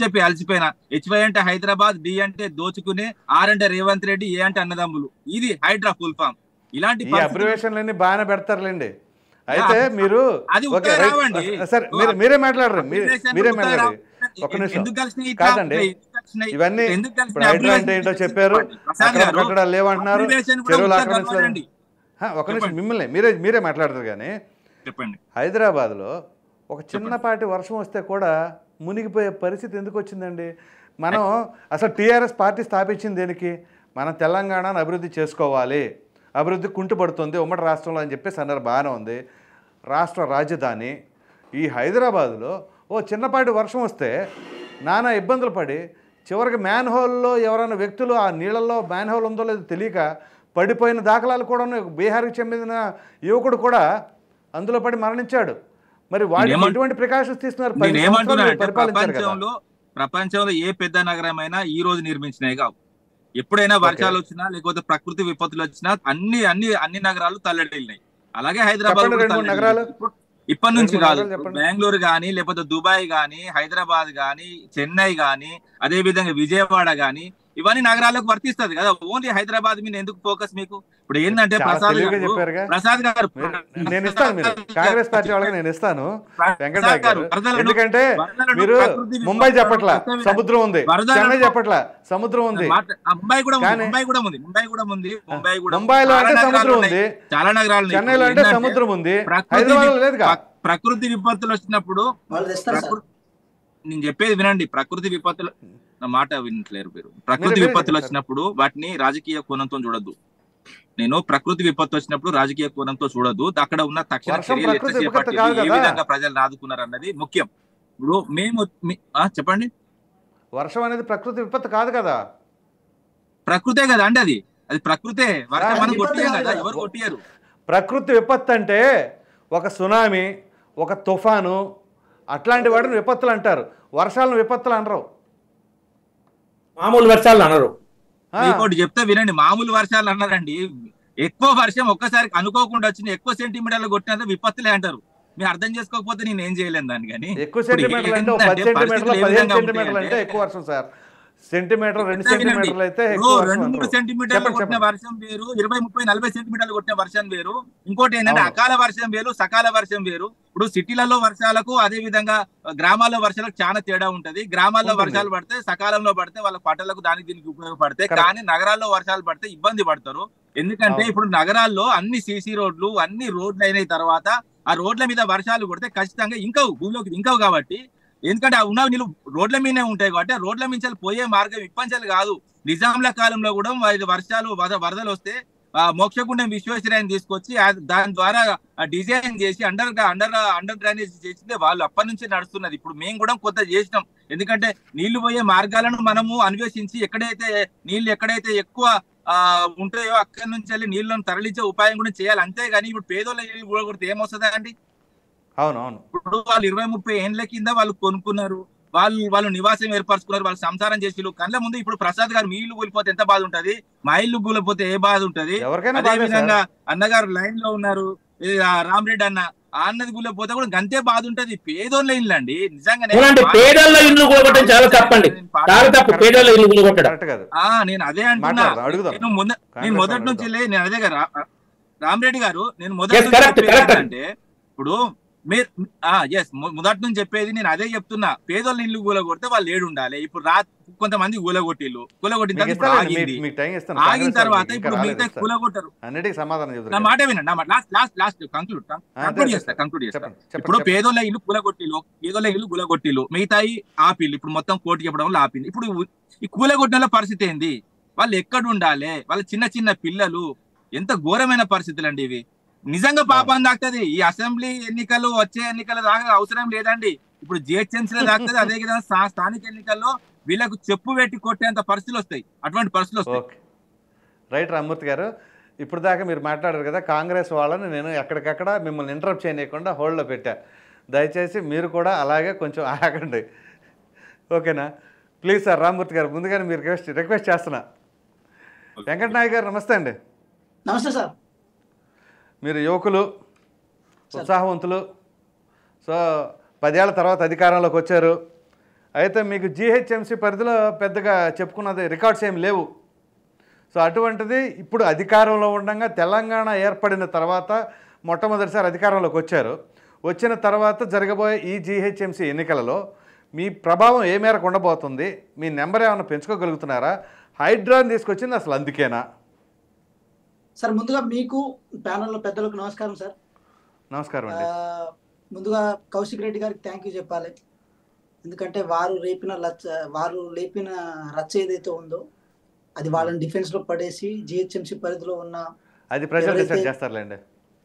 B: చెప్పి అలసిపోయినా. HY అంటే హైదరాబాద్, D అంటే దోచుకునే, R అంటే రేవంత్ రెడ్డి, A అంటే అన్నదమ్ములు. ఇది హైడ్రా ఫుల్ ఫామ్. ఇలాంటి
A: అబ్రివేషన్లన్నీ బాగానే పెడతారులేండి. అయితే మీరు మీరే మాట్లాడరు, ఒక నిమిషం కాదండి. ఇవన్నీ హైడ్రా అంటే ఏంటో చెప్పారు, కట్టడాలు లేవంటున్నారు, చెరువులు ఆక్రమించలేదు. ఒక నిమిషం మిమ్మల్ని మీరే మాట్లాడతారు. కానీ
B: చెప్పండి.
A: హైదరాబాద్లో ఒక చిన్నపాటి వర్షం వస్తే కూడా మునిగిపోయే పరిస్థితి ఎందుకు వచ్చిందండి? మనం అసలు టీఆర్ఎస్ పార్టీ స్థాపించింది దేనికి? మనం తెలంగాణను అభివృద్ధి చేసుకోవాలి, అభివృద్ధి కుంటుపడుతుంది ఉమ్మడి రాష్ట్రంలో అని చెప్పేసి అన్నారు, బాగానే ఉంది. రాష్ట్ర రాజధాని ఈ హైదరాబాదులో ఓ చిన్నపాటి వర్షం వస్తే నానా ఇబ్బందులు పడి చివరికి మ్యాన్ హోల్లో ఎవరైనా వ్యక్తులు ఆ నీళ్ళల్లో మ్యాన్ హోల్ ఉందో లేదో తెలియక పడిపోయిన దాఖలాలు కూడా ఉన్నాయి. బీహార్కి చెందిన యువకుడు కూడా అందులో పడి మరణించాడు. మరి వాళ్ళు ఎటువంటి ప్రికాషన్స్ తీసుకున్నారు?
B: ప్రపంచంలో ఏ పెద్ద నగరమైనా ఈ రోజు నిర్మించినాయి కావు. ఎప్పుడైనా వర్షాలు వచ్చినా లేకపోతే ప్రకృతి విపత్తులు వచ్చినా అన్ని అన్ని అన్ని నగరాలు తల్లడిల్లినాయి. అలాగే హైదరాబాద్
A: నగరాలు
B: ఇప్పటి నుంచి కాదు, బెంగళూరు గానీ లేకపోతే దుబాయ్ గానీ హైదరాబాద్ గానీ చెన్నై గానీ అదే విధంగా విజయవాడ గానీ ఇవన్నీ నగరాలకు వర్తిస్తుంది కదా. ఓన్లీ హైదరాబాద్ మీద ఎందుకు ఫోకస్ మీకు? ఇప్పుడు ఏంటంటే ప్రసాద్ గారు
A: నేను ఇస్తాను, మీరు కాంగ్రెస్ పార్టీ వాళ్ళకి నేను ఇస్తాను వెంకటరావు గారు, ఎందుకంటే మీరు ముంబై చెప్పట్లా సముద్రం ఉంది, చెన్నై చెప్పట్లా సముద్రం ఉంది, ముంబైలో అంటే సముద్రం ఉంది,
B: చాలా నగరాలు,
A: చెన్నైలో అంటే సముద్రం ఉంది, హైదరాబాద్ లేదు.
B: ప్రకృతి విపత్తులు వచ్చినప్పుడు నేను చెప్పేది వినండి, ప్రకృతి విపత్తులు నా మాట వినట్లేరు మీరు. ప్రకృతి విపత్తులు వచ్చినప్పుడు వాటిని రాజకీయ కోణంతో చూడొద్దు. నేను ప్రకృతి విపత్తు వచ్చినప్పుడు రాజకీయ కోణంతో చూడొద్దు. అక్కడ ఉన్న తక్షణ చర్యలు ఎట్లా చేపట్టి ఏ విధంగా ప్రజలు ఆదుకున్నారు అన్నది ముఖ్యం. ఇప్పుడు మేము చెప్పండి,
A: వర్షం అనేది ప్రకృతి విపత్తు కాదు కదా?
B: ప్రకృతే కదా అండి, అది ప్రకృతే. వర్షం మనం కొట్టియం కదా, ఎవరు కొట్టియారు.
A: ప్రకృతి విపత్తు అంటే ఒక సునామీ, ఒక తుఫాను, అట్లాంటి వాటిని విపత్తులు అంటారు. వర్షాలను విపత్తులు అనరు,
C: మామూలు వర్షాలు అనరు.
B: ఇంకోటి చెప్తే వినండి, మామూలు వర్షాలు అన్నారండి. ఎక్కువ వర్షం ఒక్కసారి అనుకోకుండా వచ్చిన ఎక్కువ సెంటీమీటర్లు కొట్టినంత విపత్తులే అంటారు. మీరు అర్థం చేసుకోకపోతే నేను ఏం చేయలేను దాన్ని. కానీ
A: ఎక్కువ సెంటీమీటర్లు అంటే 10 సెంటీమీటర్లు 15 సెంటీమీటర్లు అంటే ఎక్కువ వర్షం సార్. సెంటీమీటర్ 2 సెంటీమీటర్లు అయితే
B: 2-3 సెంటీమీటర్లు కొట్టిన వర్షం వేరు, 20-30-40 సెంటీమీటర్లు కొట్టిన వర్షం వేరు. ఇంకోటి ఏంటంటే అకాల వర్షం వేరు, సకాల వర్షం వేరు. ఇప్పుడు సిటీలలో వర్షాలకు అదే విధంగా గ్రామాల్లో వర్షాలకు చాలా తేడా ఉంటది. గ్రామాల్లో వర్షాలు పడితే సకాలంలో పడితే వాళ్ళ పంటలకు దానికి దీనికి ఉపయోగపడతాయి. కానీ నగరాల్లో వర్షాలు పడితే ఇబ్బంది పడతారు. ఎందుకంటే ఇప్పుడు నగరాల్లో అన్ని సీసీ రోడ్లు అన్ని రోడ్లు అయిన తర్వాత ఆ రోడ్ల మీద వర్షాలు కొడితే ఖచ్చితంగా ఇంకవు భూమిలోకి ఇంకవు. కాబట్టి ఎందుకంటే ఆ ఉన్న నీళ్ళు రోడ్ల మీదనే ఉంటాయి కాబట్టి రోడ్ల మించి పోయే మార్గం ఇబ్బందులు కాదు. నిజాంల కాలంలో కూడా వర్షాలు వరదలు వస్తే మోక్షగుండం విశ్వేశ్వరయ్యని తీసుకొచ్చి దాని ద్వారా డిజైన్ చేసి అండర్ డ్రైనేజ్ చేసిందే వాళ్ళు అప్పటి నుంచి నడుస్తున్నది. ఇప్పుడు మేము కూడా కొంత చేసినాం. ఎందుకంటే నీళ్లు పోయే మార్గాలను మనము అన్వేషించి ఎక్కడైతే ఎక్కువ ఉంటాయో అక్కడి నుంచి వెళ్ళి నీళ్లను తరలించే ఉపాయం కూడా చేయాలి. అంతేగాని ఇప్పుడు పేదోళ్ళ ఇల్లు కూడగొడితే ఏమొస్తుందా అండి?
A: అవునవును,
B: ఇప్పుడు వాళ్ళు 20-30 ఏండ్ల కింద వాళ్ళు కొనుక్కున్నారు, వాళ్ళు నివాసం ఏర్పరచుకున్నారు, వాళ్ళు సంసారం చేసి కళ్ళ ముందు. ఇప్పుడు ప్రసాద్ గారు మీ ఇల్లు కూలిపోతే ఎంత బాధ ఉంటది, మా ఇల్లు కూలిపోతే ఏ బాధ ఉంటది. అదే విధంగా అన్నగారు లైన్ లో ఉన్నారు, రామరెడ్డి అన్నది కూలిపోతే కూడా గంతే బాధ ఉంటది. పేదోళ్ళ ఇల్లు అండి నిజంగానే.
C: పేదోళ్ళ ఇల్లు కూలగొట్టడం చాలా తప్పండి, చాలా తప్పు. పేదోళ్ళ ఇల్లు కూలగొట్టడం
B: నేను అదే అంటున్నా. నేను మొదటి నుంచి నేను అదే గారు రామరెడ్డి గారు నేను మొదటి అంటే ఇప్పుడు మొదటి నుంచి చెప్పేది నేను అదే చెప్తున్నా. పేదోళ్ళ ఇల్లు కూలగొడితే వాళ్ళు ఏడు ఉండాలి. ఇప్పుడు కొంతమంది కూలగొట్టిన ఆగిన తర్వాత ఇప్పుడు మిగతా కూలగొట్టరు. నా మాట వినండి, లాస్ట్ కంక్లూడ్ చేస్తా. ఇప్పుడు పేదోళ్ళ ఇల్లు కూలగొట్టిల్లు మిగతాయి ఆపిల్లు. ఇప్పుడు మొత్తం కోటి చెప్పడం వల్ల ఆపింది. ఇప్పుడు ఈ కూలగొట్టిన పరిస్థితి ఏంది? వాళ్ళు ఎక్కడ ఉండాలి? వాళ్ళ చిన్న చిన్న పిల్లలు. ఎంత ఘోరమైన పరిస్థితులు అండి ఇవి. నిజంగా పాపం దాక్తుంది. ఈ అసెంబ్లీ ఎన్నికలు వచ్చే ఎన్నికల దాకా అవసరం లేదండి. ఇప్పుడు జిహెచ్ఎంసీలో దాక్తుంది. అదే విధంగా స్థానిక ఎన్నికల్లో వీళ్ళకు చెప్పు పెట్టి కొట్టేంత పరిస్థితులు వస్తాయి. అటువంటి పరిస్థితులు వస్తాయి.
A: రైట్ రామ్మూర్తి గారు, ఇప్పుడు దాకా మీరు మాట్లాడారు కదా, కాంగ్రెస్ వాళ్ళని నేను ఎక్కడికక్కడ మిమ్మల్ని ఇంటరప్ట్ చేయకుండా హోల్డ్లో పెట్టా. దయచేసి మీరు కూడా అలాగే కొంచెం ఆగండి, ఓకేనా? Please sir. రామ్మూర్తి గారు, ముందుగానే మీరు రిక్వెస్ట్ చేస్తున్నా. వెంకటనాయక్ గారు నమస్తే అండి.
D: నమస్తే సార్.
A: మీరు యువకులు, ఉత్సాహవంతులు. సో 10 ఏళ్ల తర్వాత అధికారంలోకి వచ్చారు. అయితే మీకు జీహెచ్ఎంసీ పరిధిలో పెద్దగా చెప్పుకున్నది రికార్డ్స్ ఏమి లేవు. సో అటువంటిది ఇప్పుడు అధికారంలో ఉండగా తెలంగాణ ఏర్పడిన తర్వాత మొట్టమొదటిసారి అధికారంలోకి వచ్చారు. వచ్చిన తర్వాత జరగబోయే ఈ జీహెచ్ఎంసీ ఎన్నికలలో మీ ప్రభావం ఏ మేరకు ఉండబోతుంది? మీ నెంబర్ ఏమైనా పెంచుకోగలుగుతున్నారా? హైడ్రాని తీసుకొచ్చింది అసలు అందుకేనా?
D: సార్ ముందుగా మీకు ప్యానెల్లో పెద్దలకు నమస్కారం సార్.
A: నమస్కారం అండి.
D: ముందుగా కౌశిక్ రెడ్డి గారికి థ్యాంక్ యూ చెప్పాలి. ఎందుకంటే వారు లేపిన రచ్చ ఏదైతే ఉందో అది వాళ్ళని డిఫెన్స్ లో పడేసి జిహెచ్ఎంసీ పరిధిలో ఉన్న
A: అది ప్రజలు డిసైడ్ చేస్తారులేండి.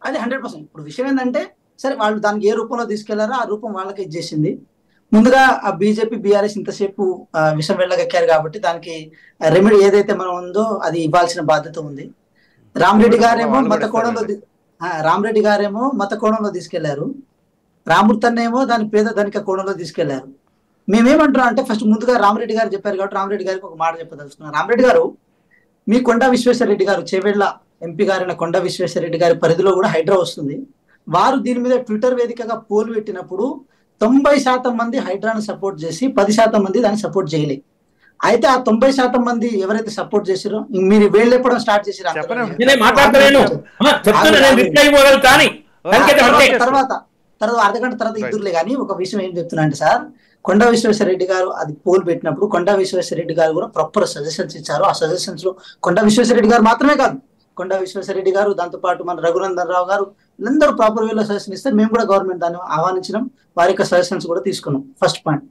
D: అది 100%. ఇప్పుడు విషయం ఏంటంటే సరే వాళ్ళు దానికి ఏ రూపంలో తీసుకెళ్లారో ఆ రూపం వాళ్ళకి ఇచ్చేసింది. ముందుగా ఆ బీజేపీ బీఆర్ఎస్ ఇంతసేపు విషం వెళ్ళగక్కారు కాబట్టి దానికి రెమెడీ ఏదైతే మనం ఉందో అది ఇవ్వాల్సిన బాధ్యత ఉంది. రామరెడ్డి గారేమో మత కోణంలో తీసుకెళ్లారు, రామూర్తన్నేమో దాని పేద ధనిక కోణంలో తీసుకెళ్లారు. మేమేమంటున్నాం అంటే ఫస్ట్ ముందుగా రామరెడ్డి గారు చెప్పారు కాబట్టి రామరెడ్డి గారికి ఒక మాట చెప్పదలుచుకున్నాను. రామరెడ్డి గారు, మీ కొండా విశ్వేశ్వరరెడ్డి గారు చేవెళ్ల ఎంపీ గారైన కొండా విశ్వేశ్వరరెడ్డి గారి పరిధిలో కూడా హైడ్రా వస్తుంది. వారు దీని మీద ట్విట్టర్ వేదికగా పోల్ పెట్టినప్పుడు 90% మంది హైడ్రాను సపోర్ట్ చేసి 10% మంది దాన్ని సపోర్ట్ చేయలేదు. అయితే ఆ 90% మంది ఎవరైతే సపోర్ట్ చేసారో మీరు వేళ్ళెప్పడం స్టార్ట్ చేసారు. తర్వాత అర్ధగంట తర్వాత ఇద్దరులే. కానీ ఒక విషయం ఏం చెప్తున్నా అంటే సార్, కొండా విశ్వేశ్వరరెడ్డి గారు అది పోల్ పెట్టినప్పుడు కొండా విశ్వేశ్వరరెడ్డి గారు కూడా ప్రాపర్ సజెషన్స్ ఇచ్చారు. ఆ సజెషన్స్ లో కొండా విశ్వేశ్వరరెడ్డి గారు మాత్రమే కాదు, కొండా విశ్వేశ్వరరెడ్డి గారు, దాంతో పాటు మన రఘునందన్ రావు గారు అందరూ ప్రాపర్ వేలో సజెషన్ ఇస్తే మేము కూడా గవర్నమెంట్ దాన్ని ఆహ్వానించడం, వారి యొక్క సజెషన్స్ కూడా తీసుకున్నాం. ఫస్ట్ పాయింట్,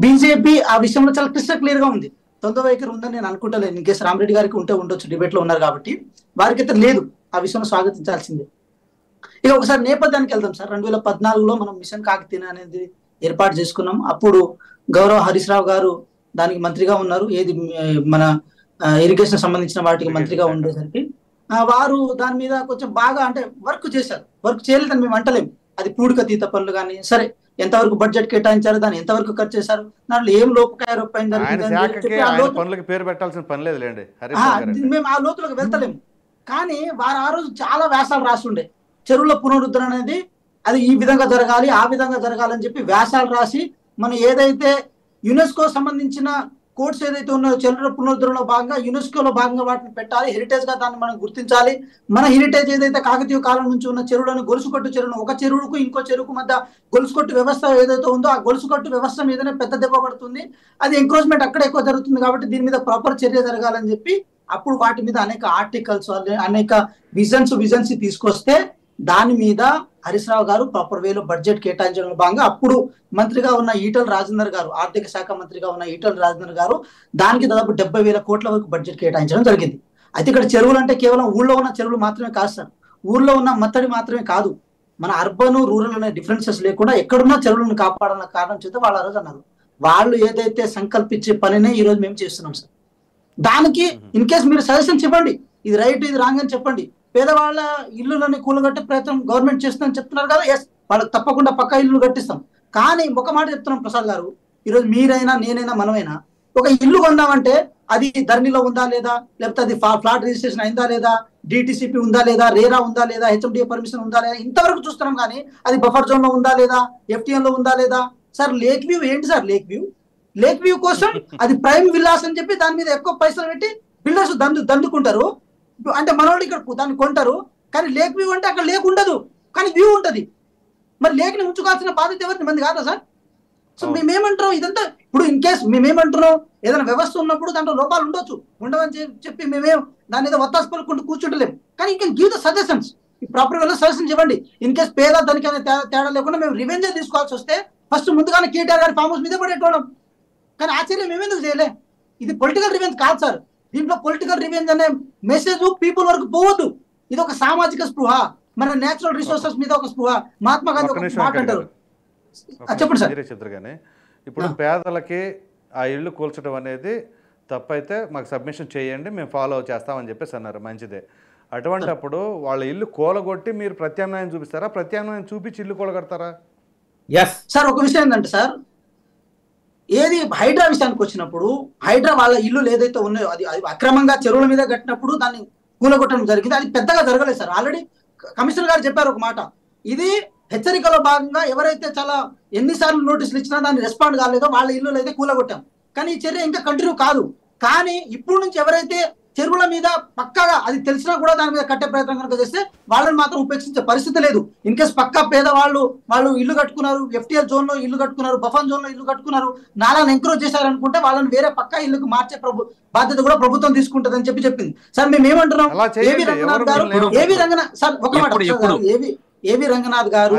D: బీజేపీ ఆ విషయంలో చాలా క్లిస్టర్ క్లియర్ గా ఉంది. తొందర వైఖరి ఉందని నేను అనుకుంటలేను. ఇన్ కేసు రామరెడ్డి గారికి ఉంటే ఉండొచ్చు, డిబేట్ లో ఉన్నారు కాబట్టి. వారికైతే లేదు, ఆ విషయంలో స్వాగతించాల్సిందే. ఇక ఒకసారి నేపథ్యానికి వెళ్దాం సార్. 2014లో మనం మిషన్ కాకతీయ అనేది ఏర్పాటు చేసుకున్నాం. అప్పుడు గౌరవ హరీష్ రావు గారు దానికి మంత్రిగా ఉన్నారు. ఏది మన ఇరిగేషన్ సంబంధించిన వాటికి మంత్రిగా ఉండేసరికి వారు దాని మీద కొంచెం బాగా అంటే వర్క్ చేశారు. వర్క్ చేయలేదని మేము అంటలేము. అది పూడికతీత పనులు కానీ సరే ఎంతవరకు బడ్జెట్ కేటాయించారు, దాన్ని ఎంతవరకు ఖర్చు చేశారు, దాంట్లో ఏం లోపకాయ రూపాయలు
A: పేరు పెట్టాల్సిన పని లేదు.
D: మేము ఆ లోతులకు వెళ్తలేము. కానీ వారు ఆ రోజు చాలా వ్యాసాలు రాస్తుండే, చెరువుల పునరుద్ధరణ అనేది అది ఈ విధంగా జరగాలి, ఆ విధంగా జరగాలని చెప్పి వ్యాసాలు రాసి మనం ఏదైతే యునెస్కో సంబంధించిన కోడ్స్ ఏదైతే ఉన్నాయో చెరువుల పునరుద్ధరణలో భాగంగా యునెస్కోలో భాగంగా వాటిని పెట్టాలి, హెరిటేజ్ గా దాన్ని మనం గుర్తించాలి. మన హెరిటేజ్ ఏదైతే కాకతీయ కాలం నుంచి ఉన్న చెరువులను, గొలుసుకట్టు చెరువును, ఒక చెరువుకు ఇంకో చెరువుకు మధ్య గొలుసుకట్టు వ్యవస్థ ఏదైతే ఉందో ఆ గొలుసుకట్టు వ్యవస్థ మీదనే పెద్ద దెబ్బ పడుతుంది. అది ఎంక్రోచ్మెంట్ అక్కడ ఎక్కువ జరుగుతుంది కాబట్టి దీని మీద ప్రాపర్ చర్య జరగాలని చెప్పి అప్పుడు వాటి మీద అనేక ఆర్టికల్స్, అనేక విజన్స్ తీసుకొస్తే దాని మీద హరీష్ రావు గారు ప్రాపర్ వేలో బడ్జెట్ కేటాయించడంలో భాగంగా అప్పుడు మంత్రిగా ఉన్న ఈటల రాజేందర్ గారు, ఆర్థిక శాఖ మంత్రిగా ఉన్న ఈటల రాజేందర్ గారు దానికి దాదాపు 70,000 కోట్ల వరకు బడ్జెట్ కేటాయించడం జరిగింది. అయితే ఇక్కడ చెరువులు అంటే కేవలం ఊళ్ళో ఉన్న చెరువులు మాత్రమే కాదు సార్, ఊళ్ళో ఉన్న మత్తడి మాత్రమే కాదు, మన అర్బన్ రూరల్ అనే డిఫరెన్సెస్ లేకుండా ఎక్కడున్నా చెరువులను కాపాడాలన్న కారణం చేత వాళ్ళు ఆ రోజు అన్నారు. వాళ్ళు ఏదైతే సంకల్పించే పనినే ఈ రోజు మేము చేస్తున్నాం సార్. దానికి ఇన్ కేసు మీరు సజెషన్స్ ఇవ్వండి, ఇది రైట్ ఇది రాంగ్ అని చెప్పండి. పేదవాళ్ళ ఇల్లులని కూలగట్టే ప్రయత్నం గవర్నమెంట్ చేస్తుందని చెప్తున్నారు కదా, ఎస్ వాళ్ళకి తప్పకుండా పక్కా ఇల్లు కట్టిస్తాం. కానీ ఒక మాట చెప్తున్నాం ప్రసాద్ గారు, ఈరోజు మీరైనా నేనైనా మనమైనా ఒక ఇల్లు కొందామంటే అది ధరణిలో ఉందా లేదా, లేకపోతే అది ఫ్లాట్ రిజిస్ట్రేషన్ అయిందా లేదా, డిటిసిపి ఉందా లేదా, రేరా ఉందా లేదా, హెచ్ఎండిఏ పర్మిషన్ ఉందా లేదా, ఇంతవరకు చూస్తున్నాం. కానీ అది బఫర్ జోన్ లో ఉందా లేదా, ఎఫ్టీఎన్ లో ఉందా లేదా. సార్ లేక్ వ్యూ ఏంటి సార్, లేక్ వ్యూ కోసం అది ప్రైమ్ విల్లాస్ అని చెప్పి దాని మీద ఎక్కువ పైసలు పెట్టి బిల్డర్స్ దండుకుంటారు. అంటే మనోళ్ళు ఇక్కడ దాన్ని కొంటారు, కానీ లేక్ వ్యూ అంటే అక్కడ లేక్ ఉండదు కానీ వ్యూ ఉంటది. మరి లేక్ ని ఉంచుకోవాల్సిన బాధ్యత ఎవరిని మంది కాదా సార్? సో మేమేమంటున్నాం ఇదంతా ఇప్పుడు ఇన్ కేసు మేమేమంటున్నాం ఏదైనా వ్యవస్థ ఉన్నప్పుడు దాంట్లో లోపాలు ఉండవని చెప్పి మేమేం దాని మీద ఒత్తాసు పలుకుంటూ కూర్చుంటలేము. కానీ ఇంకా గివ్ ద సజెషన్స్, ప్రాపర్ గా సజెషన్స్ ఇవ్వండి. ఇన్ కేసు పేద దానికి తేడా లేకుండా మేము రివెంజ్ తీసుకోవాల్సి వస్తే ఫస్ట్ ముందుగానే కేటీఆర్ గారి ఫామ్ హౌస్ మీద పడేటోడం. కానీ ఆశ్చర్యం మేమెందుకు చేయలే? ఇది పొలిటికల్ రివెంజ్ కాదు సార్. దీంట్లో పొలిటికల్ రివెంజ్ అనే మెసేజ్ పీపుల్ వరకు పోవద్దు. ఇది ఒక సామాజిక స్పృహ, మన నేచురల్ రిసోర్సెస్ మీద ఒక స్పృహ. మహాత్మా గాంధీ ఒక మాట అంటారు. చెప్పండి సార్.
A: చెప్తారు కానీ ఇప్పుడు పేదలకి ఆ ఇల్లు కూల్చడం అనేది తప్పైతే మాకు సబ్మిషన్ చేయండి, మేము ఫాలో చేస్తామని చెప్పేసి అన్నారు. మంచిదే. అటువంటిప్పుడు వాళ్ళ ఇల్లు కూలగొట్టి మీరు ప్రత్యామ్నాయం చూపిస్తారా, ప్రత్యామ్నాయం చూపించి ఇల్లు కూలగొడతారా?
D: సార్ ఒక విషయం ఏంటంటే సార్, ఏది హైడ్రా విషయానికి వచ్చినప్పుడు హైడ్రా వాళ్ళ ఇల్లు ఏదైతే ఉన్నాయో అది అక్రమంగా చెరువుల మీద కట్టినప్పుడు దాన్ని కూలగొట్టడం జరిగింది. అది పెద్దగా జరగలేదు సార్. ఆల్రెడీ కమిషనర్ గారు చెప్పారు ఒక మాట, ఇది హెచ్చరికలో భాగంగా ఎవరైతే చాలా ఎన్నిసార్లు నోటీసులు ఇచ్చినా దాన్ని రెస్పాండ్ కాలేదో వాళ్ళ ఇల్లు అయితే కూలగొట్టాం. కానీ ఈ చర్య ఇంకా కంటిన్యూ కాదు. కానీ ఇప్పుడు నుంచి ఎవరైతే చెరువుల మీద పక్కాగా అది తెలిసినా కూడా దాని మీద కట్టే ప్రయత్నం కనుక చేస్తే వాళ్ళని మాత్రం ఉపేక్షించే పరిస్థితి లేదు. ఇన్ కేసు పక్కా పేదవాళ్ళు ఇల్లు కట్టుకున్నారు, ఎఫ్టీఎల్ జోన్ లో ఇల్లు కట్టుకున్నారు, బఫన్ జోన్ లో ఇల్లు కట్టుకున్నారు, నాలాని ఎంకరేజ్ చేశారనుకుంటే వాళ్ళని వేరే పక్కా ఇల్లుకు మార్చే బాధ్యత కూడా ప్రభుత్వం తీసుకుంటది అని చెప్పింది. సార్ మేము ఏమంటున్నాం, ఏవి రంగనాథ్ గారు సార్ ఒక మాట, ఏవి రంగనాథ్ గారు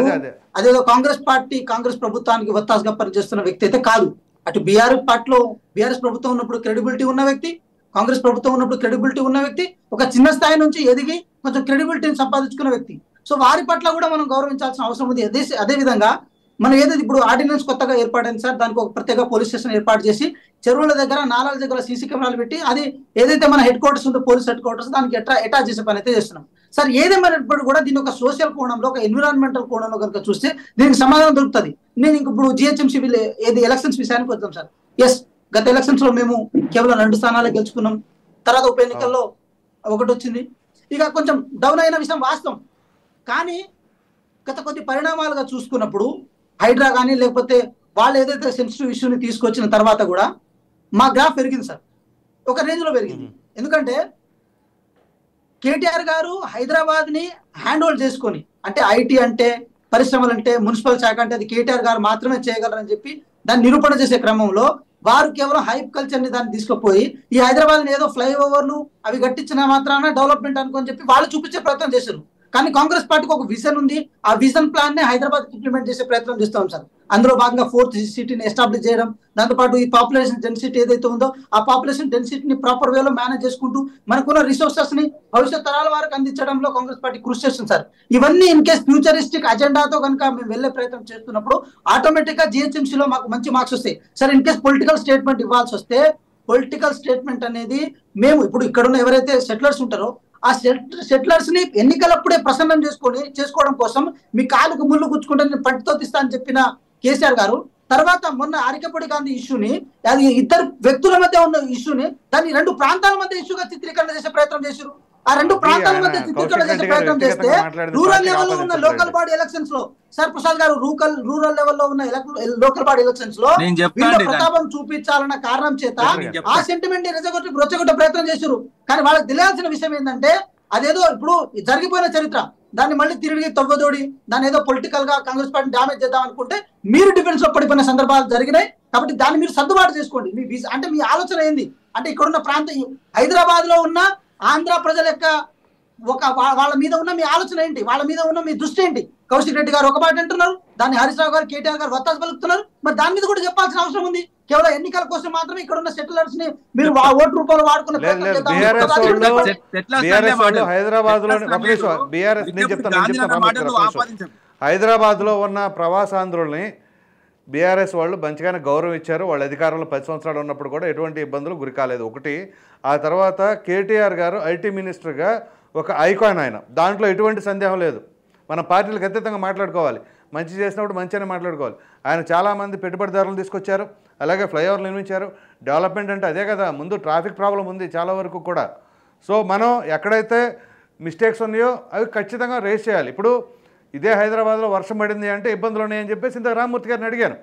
D: అదేదో కాంగ్రెస్ ప్రభుత్వానికి ఒత్తాసుగా పనిచేస్తున్న వ్యక్తి అయితే కాదు. అటు బీఆర్ఎస్ ప్రభుత్వం ఉన్నప్పుడు క్రెడిబిలిటీ ఉన్న వ్యక్తి, కాంగ్రెస్ ప్రభుత్వం ఉన్నప్పుడు క్రెడిబిలిటీ ఉన్న వ్యక్తి, ఒక చిన్న స్థాయి నుంచి ఎదిగి కొంచెం క్రెడిబిలిటీని సంపాదించుకున్న వ్యక్తి. సో వారి పట్ల కూడా మనం గౌరవించాల్సిన అవసరం ఉంది. అదే విధంగా మనం ఏదైతే ఇప్పుడు ఆర్డినెన్స్ కొత్తగా ఏర్పాటైంది సార్, దానికి ఒక ప్రత్యేక పోలీస్ స్టేషన్ ఏర్పాటు చేసి చెరువుల దగ్గర నాలాల దగ్గర సీసీ కెమెరాలు పెట్టి అది ఏదైతే మన హెడ్ క్వార్టర్స్ ఉందో పోలీస్ హెడ్ క్వార్టర్స్ దానికి అటాచ్ చేసే పని అయితే చేస్తున్నాం సార్. ఏదేమైనప్పుడు కూడా దీని ఒక సోషల్ కోణంలో, ఒక ఎన్విరాన్మెంటల్ కోణంలో కనుక చూస్తే దీనికి సమాధానం దొరుకుతుంది. నేను ఇంక ఇప్పుడు జిహెచ్ఎంసీ ఏది ఎలక్షన్స్ విషయానికి వద్దాం సార్. ఎస్, గత ఎలక్షన్స్ లో మేము కేవలం 2 స్థానాలే గెలుచుకున్నాం. తర్వాత ఉప ఎన్నికల్లో 1 వచ్చింది. ఇక కొంచెం డౌన్ అయిన విషయం వాస్తవం. కానీ గత కొద్ది పరిణామాలుగా చూసుకున్నప్పుడు హైడ్రా కానీ లేకపోతే వాళ్ళు ఏదైతే సెన్సిటివ్ ఇష్యూని తీసుకొచ్చిన తర్వాత కూడా మా గ్రాఫ్ పెరిగింది సార్, ఒక రేంజ్ లో పెరిగింది. ఎందుకంటే కేటీఆర్ గారు హైదరాబాద్ ని హ్యాండ్ ఓవర్ చేసుకొని, అంటే ఐటీ అంటే, పరిశ్రమలు అంటే, మున్సిపల్ శాఖ అంటే అది కేటీఆర్ గారు మాత్రమే చేయగలరని చెప్పి దాన్ని నిరూపణ చేసే క్రమంలో వారు కేవలం హైప్ కల్చర్ ని దాన్ని తీసుకుపోయి ఈ హైదరాబాద్ ఏదో ఫ్లైఓవర్లు అవి కట్టించిన మాత్రాన డెవలప్మెంట్ అనుకొని చెప్పి వాళ్ళు చూపించే ప్రయత్నం చేశారు. కానీ కాంగ్రెస్ పార్టీకి ఒక విజన్ ఉంది. ఆ విజన్ ప్లాన్ ని హైదరాబాద్ ఇంప్లిమెంట్ చేసే ప్రయత్నం చేస్తాం సార్. అందులో భాగంగా 4th సిటీని ఎస్టాబ్లిష్ చేయడం, దాంతోపాటు ఈ పాపులేషన్ డెన్సిటీ ఏదైతే ఉందో ఆ పాపులేషన్ డెన్సిటీని ప్రాపర్ వేలో మేనేజ్ చేసుకుంటూ మనకున్న రిసోర్సెస్ ని భవిష్యత్ తరాల వారికి అందించడంలో కాంగ్రెస్ పార్టీ కృషి చేస్తుంది సార్. ఇవన్నీ ఇన్ కేస్ ఫ్యూచరిస్టిక్ అజెండాతో కనుక మేము వెళ్లే ప్రయత్నం చేస్తున్నప్పుడు ఆటోమేటిక్ గా జిహెచ్ఎంసీలో మాకు మంచి మార్క్స్ వస్తాయి sir. In case political statement ఇవ్వాల్సి వస్తే, పొలిటికల్ స్టేట్మెంట్ అనేది మేము ఇప్పుడు ఇక్కడున్న ఎవరైతే సెటిలర్స్ ఉంటారో ఆ సెటిలర్స్ ని ఎన్నికలప్పుడే ప్రసన్నం చేసుకోవడం కోసం మీ కాలుకు ముళ్ళు గుచ్చుకుంటే నేను పంటితో తీస్తా అని చెప్పిన కేసీఆర్ గారు తర్వాత మొన్న అరికపొడి గాంధీ ఇష్యూని, అది 2 వ్యక్తుల మధ్య ఉన్న ఇష్యూని దాన్ని 2 ప్రాంతాల మధ్య ఇష్యూగా చిత్రీకరణ చేసే ప్రయత్నం చేశారు. ఆ 2 ప్రాంతాల మధ్య చిత్రీకరణ చేసే ప్రయత్నం చేస్తే రూరల్ లెవెల్లో ఉన్న లోకల్ బాడీ ఎలక్షన్స్ లో సార్ ప్రసాద్ గారు రూరల్ లెవెల్లో ఉన్న లోకల్ బాడీ ఎలక్షన్స్ లో ప్రతాపం చూపించాలన్న కారణం చేత ఆ సెంటిమెంట్ ని రెచ్చగొట్టే ప్రయత్నం చేశారు. కానీ వాళ్ళకి తెలియాల్సిన విషయం ఏంటంటే అదేదో ఇప్పుడు జరిగిపోయిన చరిత్ర, దాన్ని మళ్ళీ తిరిగి తవ్వదోడి దాన్ని ఏదో పొలిటికల్ గా కాంగ్రెస్ పార్టీ డామేజ్ చేద్దాం అనుకుంటే మీరు డిఫెన్స్ లో పడిపోయిన సందర్భాలు జరిగినాయి. కాబట్టి దాన్ని మీరు సర్దుబాటు చేసుకోండి. అంటే మీ ఆలోచన ఏంది అంటే ఇక్కడున్న ప్రాంతం హైదరాబాద్ లో ఉన్న ఆంధ్ర ప్రజల యొక్క వాళ్ళ మీద ఉన్న మీ ఆలోచన ఏంటి, వాళ్ళ మీద ఉన్న మీ దృష్టి ఏంటి? కౌశిక్ రెడ్డి గారు ఒక మాట అంటున్నారు, దాన్ని హరీష్ రావు గారు, కేటీఆర్ గారు వత్తాసు పలుకుతున్నారు. మరి దాని మీద కూడా చెప్పాల్సిన అవసరం ఉంది. కేవలం ఎన్నికల కోసం మాత్రమే ఇక్కడ ఉన్న సెటిలర్స్ ని మీరు ఓటు రూపంలో వాడుకున్న
A: హైదరాబాద్ లో ఉన్న ప్రవాసాంధ్రుల్ని బీఆర్ఎస్ వాళ్ళు మంచిగానే గౌరవం ఇచ్చారు. వాళ్ళ అధికారంలో 10 సంవత్సరాలు ఉన్నప్పుడు కూడా ఎటువంటి ఇబ్బందులు గురి కాలేదు. ఒకటి. ఆ తర్వాత కేటీఆర్ గారు ఐటీ మినిస్టర్గా ఒక ఐకాన్ ఆయన, దాంట్లో ఎటువంటి సందేహం లేదు. మన పార్టీలకు అతీతంగా మాట్లాడుకోవాలి, మంచి చేసినప్పుడు మంచిగానే మాట్లాడుకోవాలి. ఆయన చాలామంది పెట్టుబడిదారులను తీసుకొచ్చారు, అలాగే ఫ్లైఓవర్లు నిర్మించారు. డెవలప్మెంట్ అంటే అదే కదా, ముందు ట్రాఫిక్ ప్రాబ్లం ఉంది చాలా వరకు కూడా. సో మనం ఎక్కడైతే మిస్టేక్స్ ఉన్నాయో అవి ఖచ్చితంగా రేస్ చేయాలి. ఇప్పుడు ఇదే హైదరాబాద్లో వర్షం పడింది అంటే ఇబ్బందులు ఉన్నాయని చెప్పేసి ఇంత రామ్మూర్తి గారిని అడిగాను.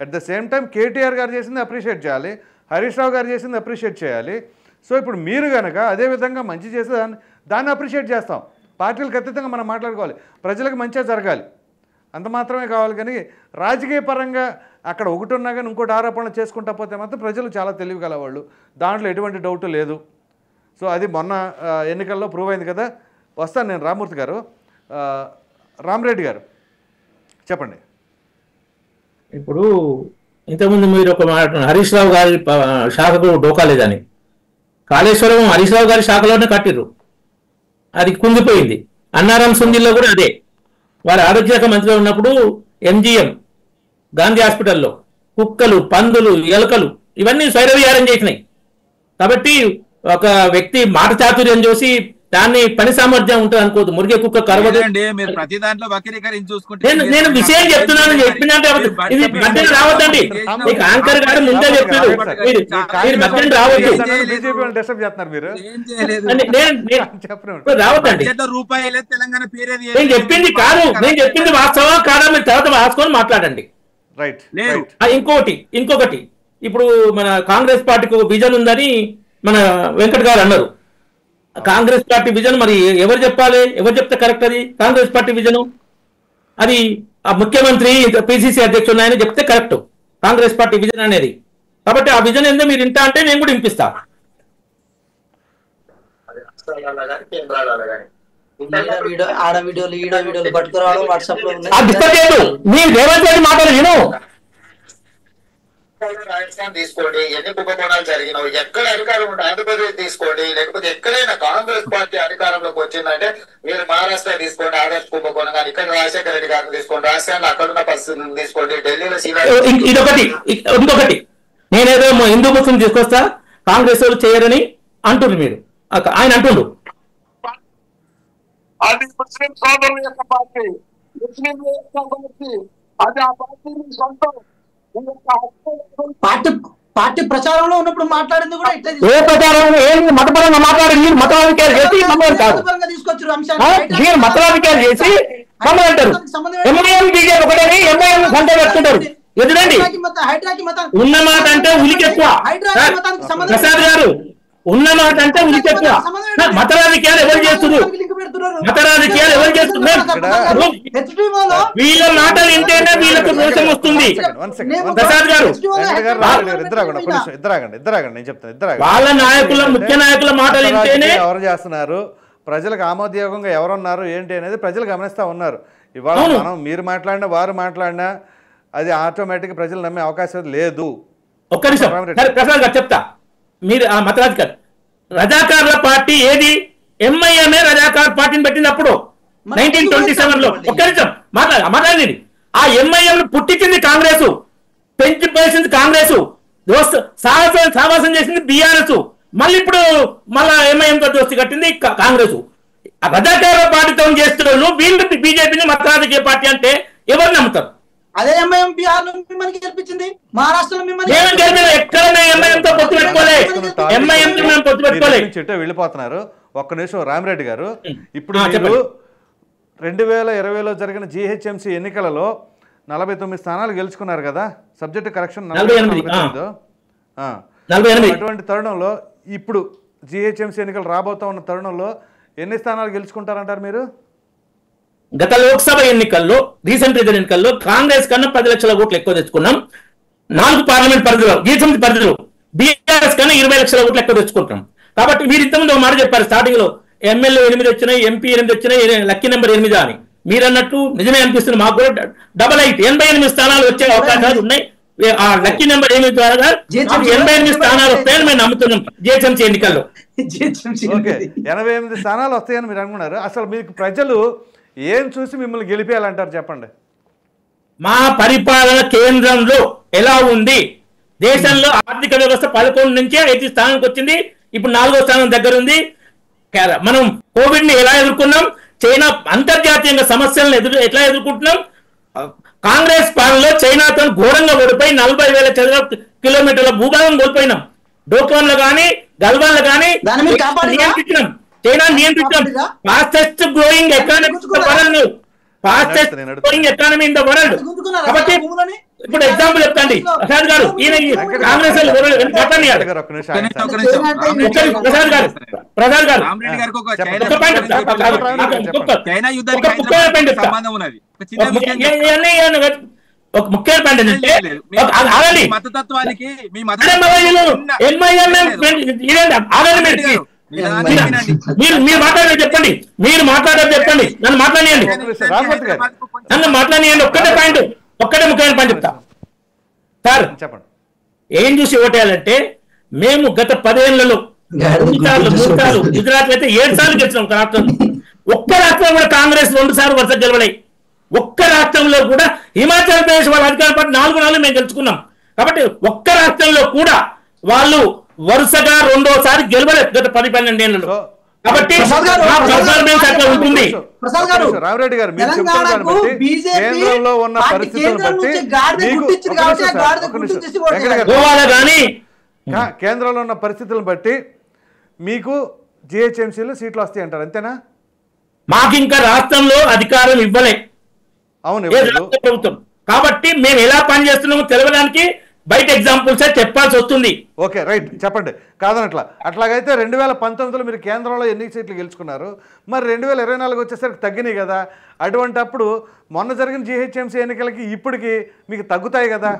A: At the same time KTR గారు చేసింది అప్రిషియేట్ చేయాలి, హరీష్ రావు గారు చేసింది అప్రిషియేట్ చేయాలి. సో ఇప్పుడు మీరు కనుక అదేవిధంగా మంచి చేసే దాన్ని అప్రిషియేట్ చేస్తాం. పార్టీలకు అతీతంగా మనం మాట్లాడుకోవాలి, ప్రజలకు మంచిగా జరగాలి, అంత మాత్రమే కావాలి. కానీ రాజకీయ పరంగా అక్కడ ఒకటి ఉన్నా కానీ ఇంకోటి ఆరోపణలు చేసుకుంటా పోతే మాత్రం ప్రజలు చాలా తెలివిగల వాళ్ళు, దాంట్లో ఎటువంటి డౌట్ లేదు. సో అది మొన్న ఎన్నికల్లో ప్రూవ్ అయింది కదా. వస్తాను నేను. రామ్మూర్తి గారు, రామరెడ్డి గారు చెప్పండి.
C: ఇప్పుడు ఇంతకుముందు మీరు ఒక హరీష్ రావు గారి శాఖకు డోకా లేదని, కాళేశ్వరం హరీష్ రావు గారి శాఖలోనే కట్టిర్రు, అది కుంగిపోయింది. అన్నారం సుందిల్లో కూడా అదే. వారి ఆరోగ్య శాఖ మంత్రిగా ఉన్నప్పుడు ఎంజిఎం గాంధీ హాస్పిటల్లో కుక్కలు, పందులు, ఎలుకలు ఇవన్నీ స్వైరవిహారం చేసినాయి. కాబట్టి ఒక వ్యక్తి మాట చాతుర్యం చూసి దాన్ని పని సామర్థ్యం ఉంటుంది అనుకోదు. మురిగే కుక్క కరవదు. నేను విషయం చెప్తున్నాను, చెప్పినట్టు ఇది మధ్యన రావద్దండి. మీకు యాంకర్ గారు ముందే చెప్పారు, మీరు మధ్యన రావద్దు, రావద్దండి. నేను చెప్పింది కాదు, నేను చెప్పింది వాస్తవం కాదా మీరు తర్వాత రాసుకొని మాట్లాడండి. ఇంకొకటి ఇప్పుడు మన కాంగ్రెస్ పార్టీకి ఒక విజన్ ఉందని మన వెంకట్ గారు అన్నారు. కాంగ్రెస్ పార్టీ విజన్ మరి ఎవరు చెప్పాలి, ఎవరు చెప్తే కరెక్ట్? అది కాంగ్రెస్ పార్టీ విజన్, అది ఆ ముఖ్యమంత్రి పిసిసి అధ్యక్షుడు ఆయన చెప్తే కరెక్ట్ కాంగ్రెస్ పార్టీ విజన్ అనేది. కాబట్టి ఆ విజన్ ఏందో మీరు ఇంత అంటే నేను కూడా వినిపిస్తా.
D: ఆడ వీడియోలు ఈడ వీడియోలు పట్టుకురావడం వాట్సాప్ లో
C: మీరు రేవంత్ రెడ్డి మాటలు విను.
E: రాజస్థాన్ తీసుకోండి, ఎన్ని కుంభకోణాలు జరిగినావు, ఎక్కడ అధికారం ఉంటే ఆంధ్రప్రదేశ్ తీసుకోండి, లేకపోతే ఎక్కడైనా కాంగ్రెస్ పార్టీ అధికారంలోకి వచ్చిందంటే మీరు మహారాష్ట్ర తీసుకోండి, ఆదర్శ్ కుంభకోణం కానీ, ఇక్కడ రాజశేఖర రెడ్డి గారిని తీసుకోండి, రాజస్థాన్ అక్కడున్న పరిస్థితులను తీసుకోండి, ఢిల్లీలో
C: ఇంకొకటి నేనేదో హిందూ ముస్లిం తీసుకొస్తా కాంగ్రెస్ వాళ్ళు చేయరని అంటుండ్రు మీరు, ఆయన అంటుండ్రు.
E: అది ముస్లిం సోదరుల యొక్క పార్టీ, ముస్లిం అది ఆ పార్టీ సొంతం.
D: పార్టీ ప్రచారంలో ఉన్నప్పుడు మాట్లాడింది కూడా ఇట్లా
C: ఏ ప్రచారం మతపరంగా మాట్లాడింది, మత రాజకీయాలు చేసి
D: తీసుకొచ్చారు
C: మీరు మత రాజకీయాలు చేసి మమ్మల్ని అంటారు. ఎంఐఎం బీజేపీ ఒకటని ఎంఐఎం సంత పెట్టుకుంటారు. ఎదురండి ఉన్న మాట అంటే ఉలికెక్కువ. ప్రసాద్ గారు ఉన్న మాట అంటే ఉలికెక్కువ. మత రాజకీయాలు ఎవరు చేస్తున్నారు? మత రాజకీయాలు ఎవరు చేస్తున్నారు? వీళ్ళ మాటలు వింటేనే వీళ్ళకు మోసం వస్తుంది. ప్రసాద్ గారు వాళ్ళ నాయకుల ముఖ్య నాయకుల మాటలు వింటేనే
A: ఎవరు చేస్తున్నారు, ప్రజలకు ఆమోదయోగంగా ఎవరున్నారు ఏంటి అనేది ప్రజలు గమనిస్తా ఉన్నారు. ఇవాళ మనం మీరు మాట్లాడినా వారు మాట్లాడినా అది ఆటోమేటిక్ ప్రజలు నమ్మే అవకాశం లేదు.
C: ఒక్క నిమిషం ప్రసాద్ గారు చెప్తా. మీరు ఆ మత రజాకార్ల పార్టీ ఏది? ఎంఐఎంఏ రజాకార్ పార్టీని పెట్టినప్పుడు 1927లో. ఒక్క నిమిషం మాట్లాడండి. ఆ ఎంఐఎం పుట్టించింది కాంగ్రెస్, పెంచి పేసింది కాంగ్రెస్, సావాసం చేసింది బీఆర్ఎస్, మళ్ళీ ఇప్పుడు మళ్ళా ఎంఐఎంతో దోస్తి కట్టింది కాంగ్రెస్. రజాకార్ల పార్టీతో చేస్తున్నారు వీళ్ళు బీజేపీని మత రాజకీయ పార్టీ అంటే ఎవరు నమ్ముతారు?
D: అదే ఎంఐఎం బీహార్ లో మిమ్మల్ని గెలిపించింది, మహారాష్ట్రలో మిమ్మల్ని
A: వెళ్ళిపోతున్నారు. ఒక్క నిమిషం రామిరెడ్డి గారు, ఇప్పుడు మీరు 2020లో జరిగిన GHMC ఎన్నికలలో 49 స్థానాలు గెలుచుకున్నారు కదా, సబ్జెక్ట్ కరెక్షన్ 48. అటువంటి తరుణంలో ఇప్పుడు GHMC ఎన్నికలు రాబోతా ఉన్న తరుణంలో ఎన్ని స్థానాలు గెలుచుకుంటారంటారు మీరు?
C: గత లోక్సభ ఎన్నికల్లో రీసెంట్ రిజల్ట్ ఎన్నికల్లో కాంగ్రెస్ కన్నా 10 లక్షల ఓట్లు ఎక్కువ తెచ్చుకున్నాం. 4 పార్లమెంట్ పరిధిలో GHMC పరిధిలో బీఆర్ఎస్ కన్నా 20 లక్షల ఓట్లు ఎక్కువ తెచ్చుకుంటాం. కాబట్టి మీరు ఇంతకుముందు మాట చెప్పారు స్టార్టింగ్ లో ఎమ్మెల్యే 8 వచ్చినాయి, ఎంపీ 8 వచ్చినాయి, లక్కీ నెంబర్ 8 అని. మీరు అన్నట్టు నిజమే అనిపిస్తుంది మాకు కూడా. 88 స్థానాలు వచ్చే అవకాశాలు ఉన్నాయి. ఆ లక్కీ నెంబర్ 8 ద్వారా 88 స్థానాలు వస్తాయని మేము నమ్ముతున్నాం GHMC ఎన్నికల్లో.
A: 88 స్థానాలు వస్తాయని మీరు అనుకున్నారు. అసలు మీకు ప్రజలు ఏం చూసి మిమ్మల్ని గెలిపేయాలంటారు చెప్పండి?
C: మా పరిపాలన కేంద్రంలో ఎలా ఉంది? దేశంలో ఆర్థిక వ్యవస్థ 11 నుంచి 5 స్థానానికి వచ్చింది, ఇప్పుడు 4వ స్థానం దగ్గర ఉంది. మనం కోవిడ్ ని ఎలా ఎదుర్కొన్నాం, చైనా అంతర్జాతీయంగా సమస్యలను ఎట్లా ఎదుర్కొంటున్నాం. కాంగ్రెస్ పాలనలో చైనాతో ఘోరంగా ఓడిపోయి 40,000 చదరపు కిలోమీటర్ల భూభాగం కోల్పోయినాం. డోక్లాంలో కానీ గల్వాన్లో కానీ నియంత్రించినాం, చైనా నియంత్రించాం. Fastest growing economy in the world, fastest growing economy in the world. కాబట్టి ఇప్పుడు ఎగ్జాంపుల్ చెప్తాండి ప్రసాద్ గారు, ఈయన కాంగ్రెస్ ప్రసాద్ గారు ఒక ముఖ్య పాయింట్ ఏంటంటే
B: మతతత్వానికి
C: మీరు మాట్లాడే చెప్పండి, మీరు మాట్లాడేది చెప్పండి, నన్ను మాట్లాడియండి, ఒక్కటే ముఖ్యమైన పాయింట్ చెప్తా సార్. చెప్పండి. ఏం చూసి ఓటేయాలంటే మేము గత 10 ఏళ్లలో 3 సార్లు గుజరాత్ అయితే 7 సార్లు గెలిచినాం. ఒక రాష్ట్రంలో, ఒక్క రాష్ట్రంలో కూడా కాంగ్రెస్ 2 సార్లు వరుస గెలవలేదు. ఒక్క రాష్ట్రంలో కూడా హిమాచల్ ప్రదేశ్ వాళ్ళ అధికార పార్టీ 4 మేము గెలుచుకున్నాం. కాబట్టి ఒక్క రాష్ట్రంలో కూడా వాళ్ళు వరుసగా 2వసారి గెలవలేదు గత 10-12 ఏళ్లలో. కాబట్టి ఉంటుంది.
A: రామిరెడ్డి గారు కేంద్రంలో ఉన్న పరిస్థితులను బట్టి కేంద్రంలో ఉన్న పరిస్థితులను బట్టి మీకు GHMCలో సీట్లు వస్తాయి అంటారు, అంతేనా?
C: మాకు ఇంకా రాష్ట్రంలో అధికారం ఇవ్వలే,
A: అవును
C: ప్రభుత్వం. కాబట్టి మేము ఎలా పనిచేస్తున్నామో తెలవడానికి బయట ఎగ్జాంపుల్స్ చెప్పాల్సి వస్తుంది.
A: ఓకే రైట్, చెప్పండి. కాదనట్లా అట్లాగైతే 2019లో మీరు కేంద్రంలో ఎన్ని సీట్లు గెలుచుకున్నారు, మరి 2024 వచ్చేసరికి తగ్గినాయి కదా. అటువంటి అప్పుడు మొన్న జరిగిన GHMC ఎన్నికలకి ఇప్పటికి మీకు తగ్గుతాయి కదా.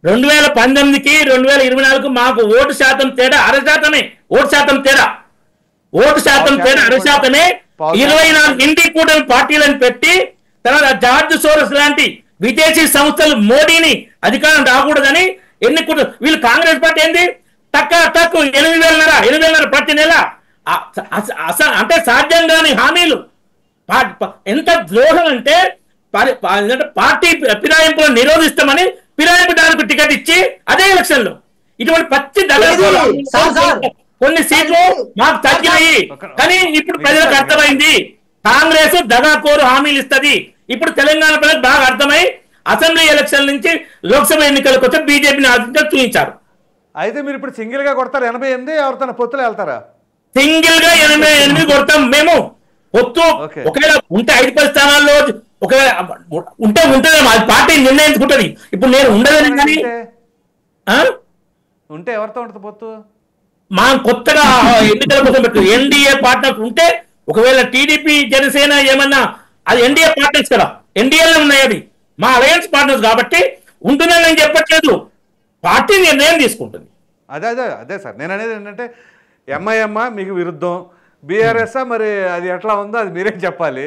C: 2019కి 2024కు మాకు ఓటు శాతం తేడా 0.5%. ఓటు శాతం తేడా 0.5%. 24 ఇండి కూటమి పార్టీలను పెట్టి తర్వాత జార్జ్ సోరస్ లాంటి విదేశీ సంస్థలు మోడీని అధికారం రాకూడదని ఎన్నికూట వీళ్ళు కాంగ్రెస్ పార్టీ ఏంది తక్కువ 8,500 ప్రతి నెల అంటే సాధ్యం కాని హామీలు. ఎంత ద్రోహం అంటే పార్టీ ఫిరాయింపులను నిరోధిస్తామని ఫిరాయింపడానికి టికెట్ ఇచ్చి అదే ఎలక్షన్ లో ఇటువంటి పచ్చి కొన్ని సీట్లు మాకు తగ్గినాయి. కానీ ఇప్పుడు ప్రజలకు అర్థమైంది కాంగ్రెస్ దగాకోరు హామీలు ఇస్తుంది. ఇప్పుడు తెలంగాణ ప్రజలకు బాగా అర్థమై అసెంబ్లీ ఎలక్షన్ నుంచి లోక్సభ ఎన్నికలకు వచ్చి బీజేపీని ఆదిత్యం చూపించారు.
A: అయితే మీరు ఇప్పుడు సింగిల్ గా కొడతారు 88, ఎవరితో పొత్తులు వెళ్తారా?
C: సింగిల్ గా 88 కొడతాం మేము. పొత్తు ఒకవేళ ఉంటే 5-10 స్థానాల్లో ఒకవేళ ఉంటేనేమో అది పార్టీ నిర్ణయించుకుంటది. ఇప్పుడు నేను ఉండదని కానీ
A: ఉంటే ఎవరితో ఉంటుంది పొత్తు?
C: మా కొత్తగా ఎన్నికల కోసం పెట్టు ఎన్డీఏ పార్ట్నర్స్ ఉంటే ఒకవేళ టీడీపీ జనసేన ఏమన్నా అది ఎన్డీఏ పార్ట్నర్స్ కదా, ఎన్డీఏలో ఉన్నాయి. అది మా అలయన్స్ పార్ట్నర్స్ కాబట్టి ఉంటుందని నేను చెప్పట్లేదు, పార్టీ నిర్ణయం తీసుకుంటుంది.
A: అదే అదే అదే సార్ నేను అనేది ఏంటంటే ఎంఐఎం మీకు విరుద్ధం, బీఆర్ఎస్ మరి అది ఎట్లా ఉందో అది మీరే చెప్పాలి.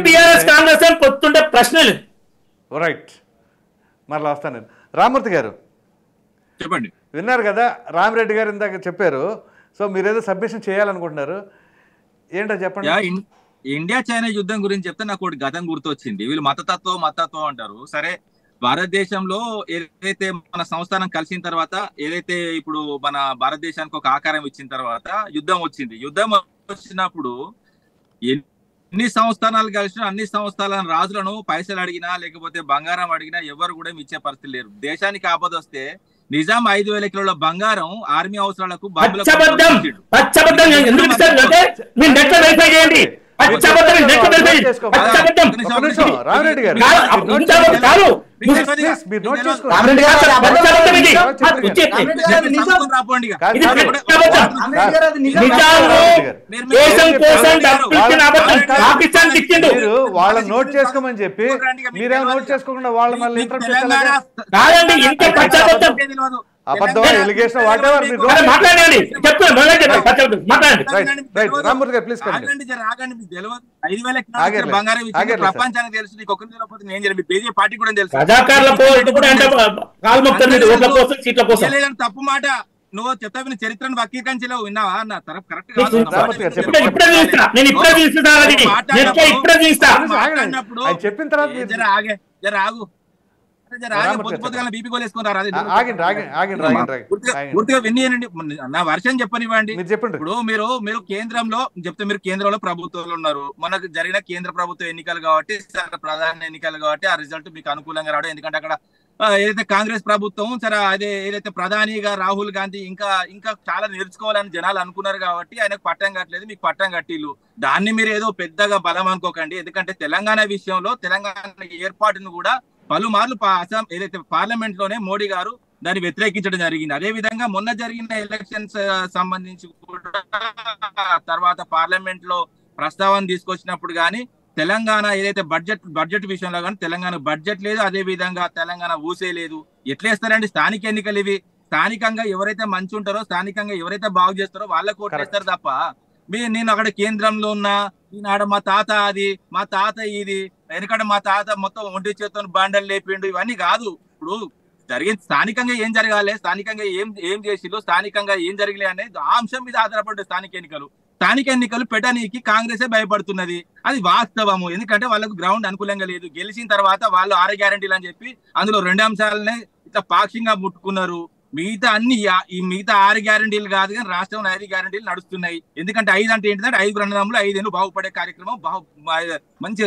C: బీఆర్ఎస్ కాంగ్రెస్ అని పొత్తుంటే ప్రశ్నలు.
A: రైట్, మరలా వస్తాను నేను. రామూర్తి గారు
B: చెప్పండి.
A: విన్నారు కదా రామిరెడ్డి గారు ఇందాక చెప్పారు. సో మీరేదో సబ్మిషన్ చేయాలనుకుంటున్నారు, ఏంటో చెప్పండి.
B: ఇండియా చైనా యుద్ధం గురించి చెప్తే నాకు ఒకటి గతం గుర్తొచ్చింది. వీళ్ళు మతతత్వం అంటారు. సరే, భారతదేశంలో ఏదైతే మన సంస్థానం కలిసిన తర్వాత ఏదైతే ఇప్పుడు మన భారతదేశానికి ఒక ఆకారం ఇచ్చిన తర్వాత యుద్ధం వచ్చింది. యుద్ధం వచ్చినప్పుడు ఎన్ని సంస్థానాలు కలిసినా అన్ని సంస్థానాల రాజులను పైసలు అడిగినా లేకపోతే బంగారం అడిగినా ఎవరు కూడా ఇచ్చే పరిస్థితి లేరు. దేశానికి ఆపద వస్తే నిజాం 5,000 కిలోల బంగారం ఆర్మీ అవసరాలకు
A: వాళ్ళ నోట్ చేసుకోమని చెప్పి మీరేమో నోట్ చేసుకోకుండా వాళ్ళ మళ్ళీ అబద్ధం ఎలిగేషన్ వాటెవర్
C: మాట్లాడండి.
B: ప్రపంచానికి తెలుసు, నీకు ఒకరి తెలియకపోతే నేను చెప్పి బీజేపీ పార్టీ కూడా తెలుసు. తప్పు మాట నువ్వు చెప్తా చరిత్రను వక్రీకరించలేవు, విన్నావా? నా తరఫు కరెక్ట్
A: చెప్పిన తర్వాత
B: ఆగు నా వర్షం చెప్పనివ్వండి. ఇప్పుడు మీరు కేంద్రంలో చెప్తే మీరు కేంద్రంలో ప్రభుత్వంలో ఉన్నారు. మనకు జరిగిన కేంద్ర ప్రభుత్వ ఎన్నికలు కాబట్టి ప్రధాన ఎన్నికలు కాబట్టి ఆ రిజల్ట్ మీకు అనుకూలంగా రావడం. ఎందుకంటే అక్కడ ఏదైతే కాంగ్రెస్ ప్రభుత్వం సరే అదే ఏదైతే ప్రధానిగా రాహుల్ గాంధీ ఇంకా చాలా నేర్చుకోవాలని జనాలు అనుకున్నారు కాబట్టి ఆయనకు పట్టం కట్టలేదు, మీకు పట్టం కట్టిల్లు. దాన్ని మీరు ఏదో పెద్దగా బలం అనుకోకండి. ఎందుకంటే తెలంగాణ విషయంలో తెలంగాణ ఏర్పాటును కూడా పలుమార్లు ఏదైతే పార్లమెంట్ లోనే మోడీ గారు దాన్ని వ్యతిరేకించడం జరిగింది. అదే విధంగా మొన్న జరిగిన ఎలక్షన్స్ సంబంధించి కూడా తర్వాత పార్లమెంట్ లో ప్రస్తావన తీసుకొచ్చినప్పుడు కానీ తెలంగాణ ఏదైతే బడ్జెట్ విషయంలో కానీ తెలంగాణ బడ్జెట్ లేదు, అదే విధంగా తెలంగాణ ఊసే లేదు. ఎట్లేస్తారండి? స్థానిక ఎన్నికలు ఇవి. స్థానికంగా ఎవరైతే మంచి ఉంటారో స్థానికంగా ఎవరైతే బాగు చేస్తారో వాళ్ళకు ఓట్లేస్తారు తప్ప నేను అక్కడ కేంద్రంలో ఉన్నా ఈనాడు మా తాత అది మా తాత ఇది ఎందుకంటే మా తాత మొత్తం ఒంటి చేతో బాండలు లేపిండు ఇవన్నీ కాదు. ఇప్పుడు జరిగింది స్థానికంగా ఏం జరగాలి, స్థానికంగా ఏం చేసిలో, స్థానికంగా ఏం జరగలే అనేది ఆ అంశం మీద ఆధారపడ్డ స్థానిక ఎన్నికలు పెట్టడానికి కాంగ్రెసే భయపడుతున్నది. అది వాస్తవము. ఎందుకంటే వాళ్ళకు గ్రౌండ్ అనుకూలంగా లేదు. గెలిచిన తర్వాత వాళ్ళు 6 గ్యారంటీలు అని చెప్పి అందులో 2 అంశాలనే ఇట్లా పాక్షికంగా ముట్టుకున్నారు. మిగతా 6 గ్యారంటీలు కాదు కానీ రాష్ట్రంలో 5 గ్యారంటీలు నడుస్తున్నాయి. ఎందుకంటే 5 అంటే ఏంటంటే 5 రణంలో 5 బాగుపడే కార్యక్రమం మంచి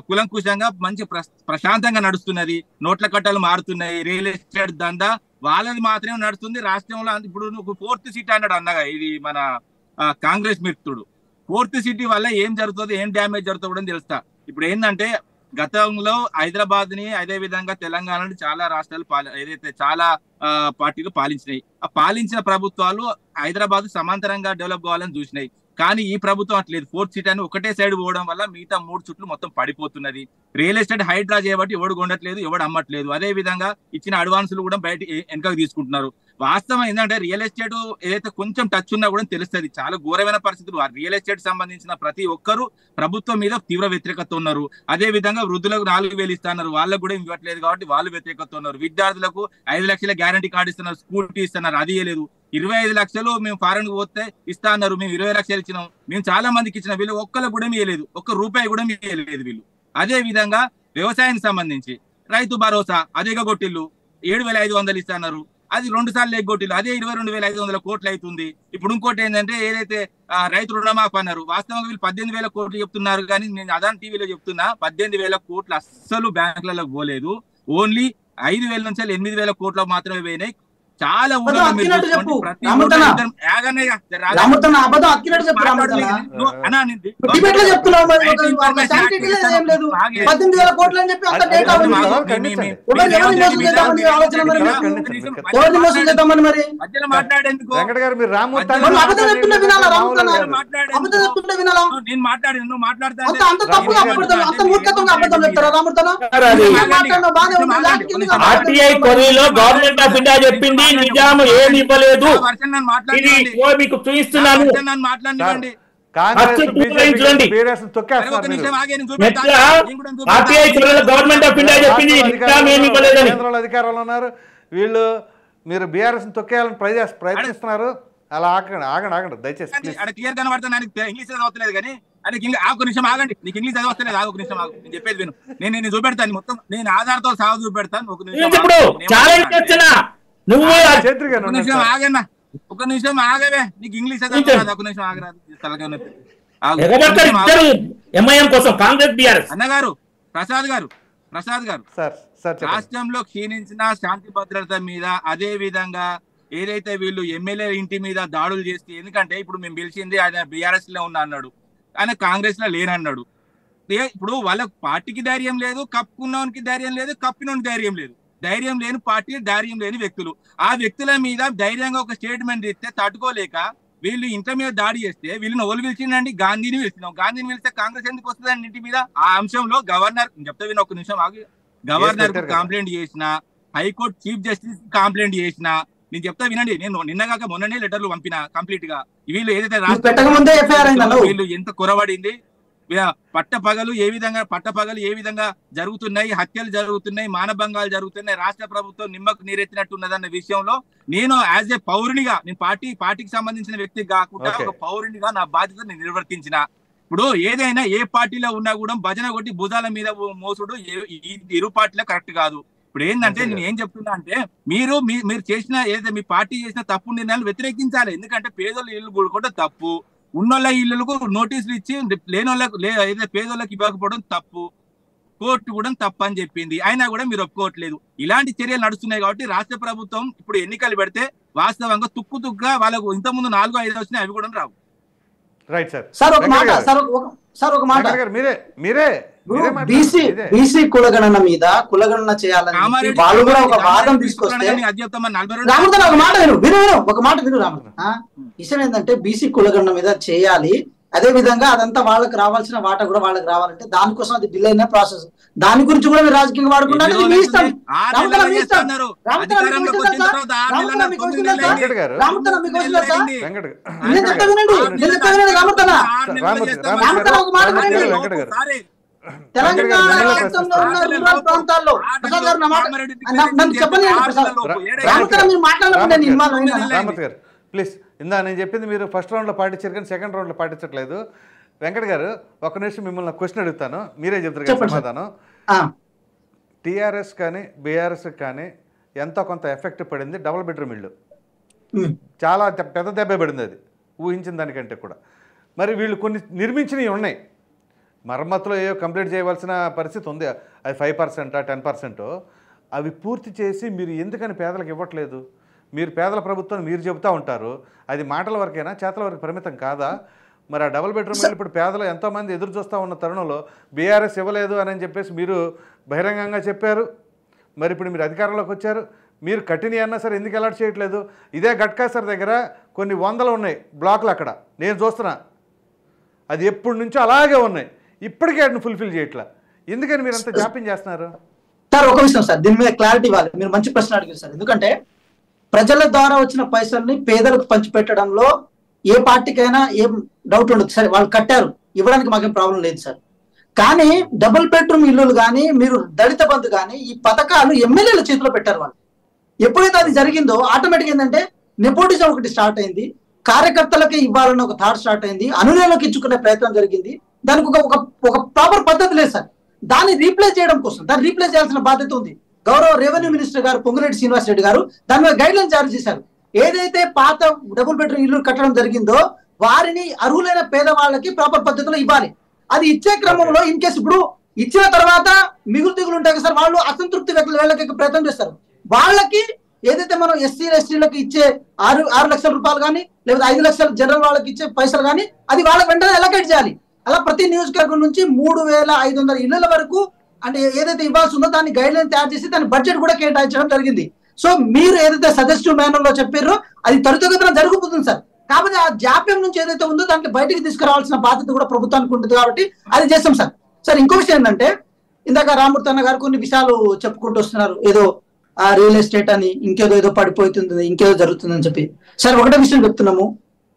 B: కులంకుశంగా మంచి ప్రశాంతంగా నడుస్తున్నది. నోట్ల కట్టలు మారుతున్నాయి. రియల్ ఎస్టేట్ దందా వాళ్ళది మాత్రమే నడుస్తుంది రాష్ట్రంలో. ఇప్పుడు నువ్వు 4th సీట్ అన్నాడు అన్నగా ఇది మన కాంగ్రెస్ మిత్రుడు. 4th సిటీ వల్ల ఏం జరుగుతుంది, ఏం డ్యామేజ్ జరుగుతుందో కూడా తెలుస్తా. ఇప్పుడు ఏంటంటే గతంలో హైదరాబాద్ ని అదే విధంగా తెలంగాణని చాలా రాష్ట్రాలు ఏదైతే చాలా పార్టీలు పాలించినాయి. ఆ పాలించిన ప్రభుత్వాలు హైదరాబాద్ సమాంతరంగా డెవలప్ కావాలని చూసినాయి. కానీ ఈ ప్రభుత్వం అట్లేదు. 4th సీట్ అని ఒకటే సైడ్ పోవడం వల్ల మిగతా 3 చుట్లు మొత్తం పడిపోతున్నది. రియల్ ఎస్టేట్ హైడ్రా చేయబట్టి ఎవడు కొనట్లేదు, ఎవడు అమ్మట్లేదు. అదే విధంగా ఇచ్చిన అడ్వాన్సులు కూడా బయట వెనకకు తీసుకుంటున్నారు. వాస్తవం ఏంటంటే రియల్ ఎస్టేట్ ఏదైతే కొంచెం టచ్ ఉన్నా కూడా తెలుస్తుంది. చాలా ఘోరమైన పరిస్థితులు. ఆ రియల్ ఎస్టేట్ సంబంధించిన ప్రతి ఒక్కరు ప్రభుత్వం మీద తీవ్ర వ్యతిరేకత ఉన్నారు. అదే విధంగా వృద్ధులకు 4,000 ఇస్తున్నారు, వాళ్ళకు కూడా ఇవ్వట్లేదు కాబట్టి వాళ్ళు వ్యతిరేకత ఉన్నారు. విద్యార్థులకు 5 లక్షల గ్యారంటీ కార్డు ఇస్తున్నారు, స్కూటీ ఇస్తున్నారు, అది ఇవ్వలేదు. 25 లక్షలు మేము ఫారెన్ కు పోతే ఇస్తా అన్నారు, మేము 20 లక్షలు ఇచ్చినాం. మేము చాలా మందికి ఇచ్చిన, వీళ్ళు ఒక్కరికి కూడా ఇవ్వలేదు, ₹1 కూడా ఇవ్వలేదు వీళ్ళు. అదే విధంగా వ్యవసాయానికి సంబంధించి రైతు భరోసా అదేగా కొట్టిల్లు 7,500 ఇస్తున్నారు, అది 2 సార్లు ఎగ్గొట్టిల్లు, అదే 22,500 కోట్లు అవుతుంది. ఇప్పుడు ఇంకోటి ఏంటంటే ఏదైతే రైతు రుణమాఫీ అన్నారు, వాస్తవంగా వీళ్ళు 18,000 కోట్లు చెప్తున్నారు. కానీ నేను అదాని టీవీలో చెప్తున్నా 18,000 కోట్లు అస్సలు బ్యాంకులలో పోలేదు. ఓన్లీ 5,000 నుంచి 8,000 కోట్లు మాత్రమే పోయినాయి. చాలా
C: చెప్పింది నిజాం ఏమి ఇవ్వలేదు. మీకు చూపిస్తున్నాను. గవర్నమెంట్ ఆఫ్ ఇండియా చెప్పింది నిజాం ఏమి ఇవ్వలేదని.
A: అధికారంలో ఉన్నారు వీళ్ళు, మీరు బీఆర్ఎస్ తొక్కేయాలని ప్రయత్నిస్తున్నారు. అలా ఆగండి దయచేసి.
B: క్లియర్ కనబడుతుంది. ఇంగ్లీష్ చదవట్లేదు కానీ ఒక నిమిషం ఆగండి. నీకు ఇంగ్లీష్ చదవట్లేదు, ఒక నిమిషం ఆగు, నేను చెప్పేది విను. నేను చూపెడతాను మొత్తం, నేను ఆధార్తో సహా చూపెడతాను. ఒక నిమిషం ఆగన్నా, ఒక నిమిషం ఆగవే. నీకు ఇంగ్లీష్ చదవట్లేదు, ఒక నిమిషం ఆగరాదు. అన్నగారు ప్రసాద్ గారు రాష్ట్రంలో క్షీణించిన శాంతి భద్రత మీద, అదే విధంగా ఏదైతే వీళ్ళు ఎమ్మెల్యే ఇంటి మీద దాడులు చేస్తే, ఎందుకంటే ఇప్పుడు మేము పిలిచింది ఆయన బీఆర్ఎస్ లో ఉన్నా అన్నాడు, ఆయన కాంగ్రెస్ లో లేనన్నాడు. ఇప్పుడు వాళ్ళ పార్టీకి ధైర్యం లేదు, కప్పుకున్నోనికి ధైర్యం లేదు, కప్పినోనికి ధైర్యం లేదు. ధైర్యం లేని పార్టీ, ధైర్యం లేని వ్యక్తులు. ఆ వ్యక్తుల మీద ధైర్యంగా ఒక స్టేట్మెంట్ ఇస్తే తట్టుకోలేక వీళ్ళు ఇంటి మీద దాడి చేస్తే వీళ్ళని ఓలు పిలిచిందండి, గాంధీని పిలిచినాం. గాంధీని పిలిస్తే కాంగ్రెస్ ఎందుకు వస్తుందండి ఇంటి మీద? ఆ అంశంలో గవర్నర్ చెప్తా విన, ఒక నిమిషం ఆగి, గవర్నర్ కు కంప్లైంట్ చేసిన, హైకోర్టు చీఫ్ జస్టిస్ కంప్లైంట్ చేసిన, నేను చెప్తా వినండి. నేను నిన్నగాక మొన్ననే లెటర్లు పంపిన కంప్లీట్ గా. వీళ్ళు ఏదైతే వీళ్ళు ఎంత కొరవడింది, పట్టపగలు ఏ విధంగా జరుగుతున్నాయి, హత్యలు జరుగుతున్నాయి, మానభంగాలు జరుగుతున్నాయి, రాష్ట్ర ప్రభుత్వం నిమ్మకు నీరెత్తినట్టున్నదన్న విషయంలో నేను యాజ్ ఏ పౌరునిగా, నేను పార్టీకి సంబంధించిన వ్యక్తి కాకుండా ఒక పౌరునిగా నా బాధ్యత నేను నిర్వర్తించిన. ఇప్పుడు ఏదైనా ఏ పార్టీలో ఉన్నా కూడా భజన కొట్టి భుజాల మీద మోసుడు ఇరు పార్టీలో కరెక్ట్ కాదు. ఇప్పుడు ఏంటంటే నేను ఏం చెప్తున్నా అంటే, మీరు చేసిన ఏదైతే మీ పార్టీ చేసిన తప్పు నిర్ణయాలు వ్యతిరేకించాలి. ఎందుకంటే పేదోళ్ళ ఇల్లు కూడా తప్పు, ఉన్నోళ్ళ ఇళ్లకు నోటీసులు ఇచ్చి లేనోళ్ళకు ఏదైతే పేదోళ్ళకి ఇవ్వకపోవడం తప్పు, కోర్టు కూడా తప్పు అని చెప్పింది. అయినా కూడా మీరు ఒప్పుకోవట్లేదు. ఇలాంటి చర్యలు నడుస్తున్నాయి కాబట్టి రాష్ట్ర ప్రభుత్వం ఇప్పుడు ఎన్నికలు పెడితే వాస్తవంగా తుక్కుగా వాళ్ళకు ఇంతకుముందు 4-5 వచ్చినాయి, అవి కూడా రావు.
A: Right sir.
D: సార్ ఒక మాట బీసీ కులగణన మీద కులగణన చేయాలని వాళ్ళు కూడా ఒక వాదం తీసుకొస్తే, ఒక మాట విను రామకృష్ణ, విషయం ఏంటంటే బీసీ కులగణన మీద చేయాలి, అదే విధంగా అదంతా వాళ్ళకి రావాల్సిన వాటా కూడా వాళ్ళకి రావాలంటే దానికోసం అది డిలే అయిన ప్రాసెస్. దాని గురించి కూడా మీరు రాజకీయంగా వాడుకుంటారు. మీ ఇష్టం. తెలంగాణ రాష్ట్రంలో ఉన్న రూరల్ ప్రాంతాల్లో ప్రసాద్ గారు నన్ను చెప్పండి, మీరు మాట్లాడాలంటే
A: ప్లీజ్. ఇందా నేను చెప్పింది మీరు ఫస్ట్ రౌండ్లో పాటించారు కానీ సెకండ్ రౌండ్లో పాటించట్లేదు. వెంకట్ గారు ఒక నిమిషం మిమ్మల్ని క్వశ్చన్ అడుగుతాను, మీరే చెప్తారు కదా సమాధానం. టీఆర్ఎస్ కానీ బీఆర్ఎస్ కానీ ఎంతో కొంత ఎఫెక్ట్ పడింది డబుల్ బెడ్రూమ్ ఇల్లు, చాలా పెద్ద దెబ్బ పడింది, అది ఊహించిన దానికంటే కూడా. మరి వీళ్ళు కొన్ని నిర్మించినవి ఉన్నాయి, మరమ్మతులో ఏవో కంప్లీట్ చేయవలసిన పరిస్థితి ఉంది, అది 5%, 10%. అవి పూర్తి చేసి మీరు ఎందుకని పేదలకు ఇవ్వట్లేదు? మీరు పేదల ప్రభుత్వం మీరు చెబుతూ ఉంటారు, అది మాటల వరకైనా చేతల వరకు పరిమితం కాదా? మరి ఆ డబుల్ బెడ్రూమ్ ఇల్లు ఇప్పుడు పేదలు ఎంతోమంది ఎదురు చూస్తూ ఉన్న తరుణంలో బీఆర్ఎస్ ఇవ్వలేదు అని చెప్పేసి మీరు బహిరంగంగా చెప్పారు. మరి ఇప్పుడు మీరు అధికారంలోకి వచ్చారు, మీరు కట్టినవి అన్నా సరే ఎందుకు అలర్ట్ చేయట్లేదు? ఇదే గట్కా సార్ దగ్గర కొన్ని వందలు ఉన్నాయి బ్లాకులు, అక్కడ నేను చూస్తున్నా అది ఎప్పటి నుంచో అలాగే ఉన్నాయి, ఇప్పటికే వాటిని ఫుల్ఫిల్ చేయట్లా. ఎందుకని మీరు అంత జాప్యం చేస్తున్నారు
D: సార్? ఒక విషయం సార్, దీని మీద క్లారిటీ ఇవ్వాలి. మీరు మంచి ప్రశ్న అడిగారు సార్. ఎందుకంటే ప్రజల ద్వారా వచ్చిన పైసల్ని పేదలకు పంచిపెట్టడంలో ఏ పార్టీకైనా ఏం డౌట్ ఉండదు. సరే, వాళ్ళు కట్టారు, ఇవ్వడానికి మాకేం ప్రాబ్లం లేదు సార్. కానీ డబుల్ బెడ్రూమ్ ఇల్లులు కానీ, మీరు దళిత బంధు కానీ, ఈ పథకాలు ఎమ్మెల్యేల చేతిలో పెట్టారు వాళ్ళు. ఎప్పుడైతే అది జరిగిందో ఆటోమేటిక్ ఏంటంటే నెపోటిజం ఒకటి స్టార్ట్ అయింది, కార్యకర్తలకే ఇవ్వాలన్న ఒక థాట్ స్టార్ట్ అయింది, అనునేలోకి ఇచ్చుకునే ప్రయత్నం జరిగింది. దానికి ఒక ప్రాపర్ పద్ధతి లేదు సార్. దాన్ని రీప్లేస్ చేయడం కోసం, దాన్ని రీప్లేస్ చేయాల్సిన బాధ్యత ఉంది. గౌరవ రెవెన్యూ మినిస్టర్ గారు పొంగులేటి శ్రీనివాస్ రెడ్డి గారు దాని మీద గైడ్ లైన్ జారీ చేశారు. ఏదైతే పాత డబుల్ బెడ్రూమ్ ఇల్లు కట్టడం జరిగిందో వారిని అర్హులైన పేదవాళ్ళకి ప్రాపర్ పద్ధతిలో ఇవ్వాలి. అది ఇచ్చే క్రమంలో ఇన్ కేసు ఇప్పుడు ఇచ్చిన తర్వాత మిగులు దిగులు ఉంటాయి కదా సార్, వాళ్ళు అసంతృప్తి వ్యక్తులు వెళ్ళకి ప్రయత్నం చేస్తారు. వాళ్ళకి ఏదైతే మనం ఎస్సీలకు ఇచ్చే 6 లక్షల రూపాయలు కానీ, లేదా 5 లక్షల జనరల్ వాళ్ళకి ఇచ్చే పైసలు కానీ, అది వాళ్ళకి వెంటనే ఎలకేట్ చేయాలి. అలా ప్రతి నియోజకవర్గం నుంచి 3500 ఇళ్ల వరకు అంటే ఏదైతే ఇవ్వాల్సి ఉందో దాన్ని గైడ్ లైన్ తయారు చేసి దాని బడ్జెట్ కూడా కేటాయించడం జరిగింది. సో మీరు ఏదైతే సజెస్టివ్ మేనర్ లో చెప్పారో అది త్వరితగతిన జరుగుతుంది సార్. కాబట్టి ఆ జాప్యం నుంచి ఏదైతే ఉందో దాంట్లో బయటికి తీసుకురావాల్సిన బాధ్యత కూడా ప్రభుత్వానికి ఉంటుంది, కాబట్టి అది చేస్తాం సార్. సార్ ఇంకో విషయం ఏంటంటే, ఇందాక రామూర్తి అన్న గారు కొన్ని విషయాలు చెప్పుకుంటూ వస్తున్నారు, ఏదో రియల్ ఎస్టేట్ అని, ఇంకేదో పడిపోతుంది, ఇంకేదో జరుగుతుందని చెప్పి. సార్ ఒకటే విషయం చెప్తున్నాము,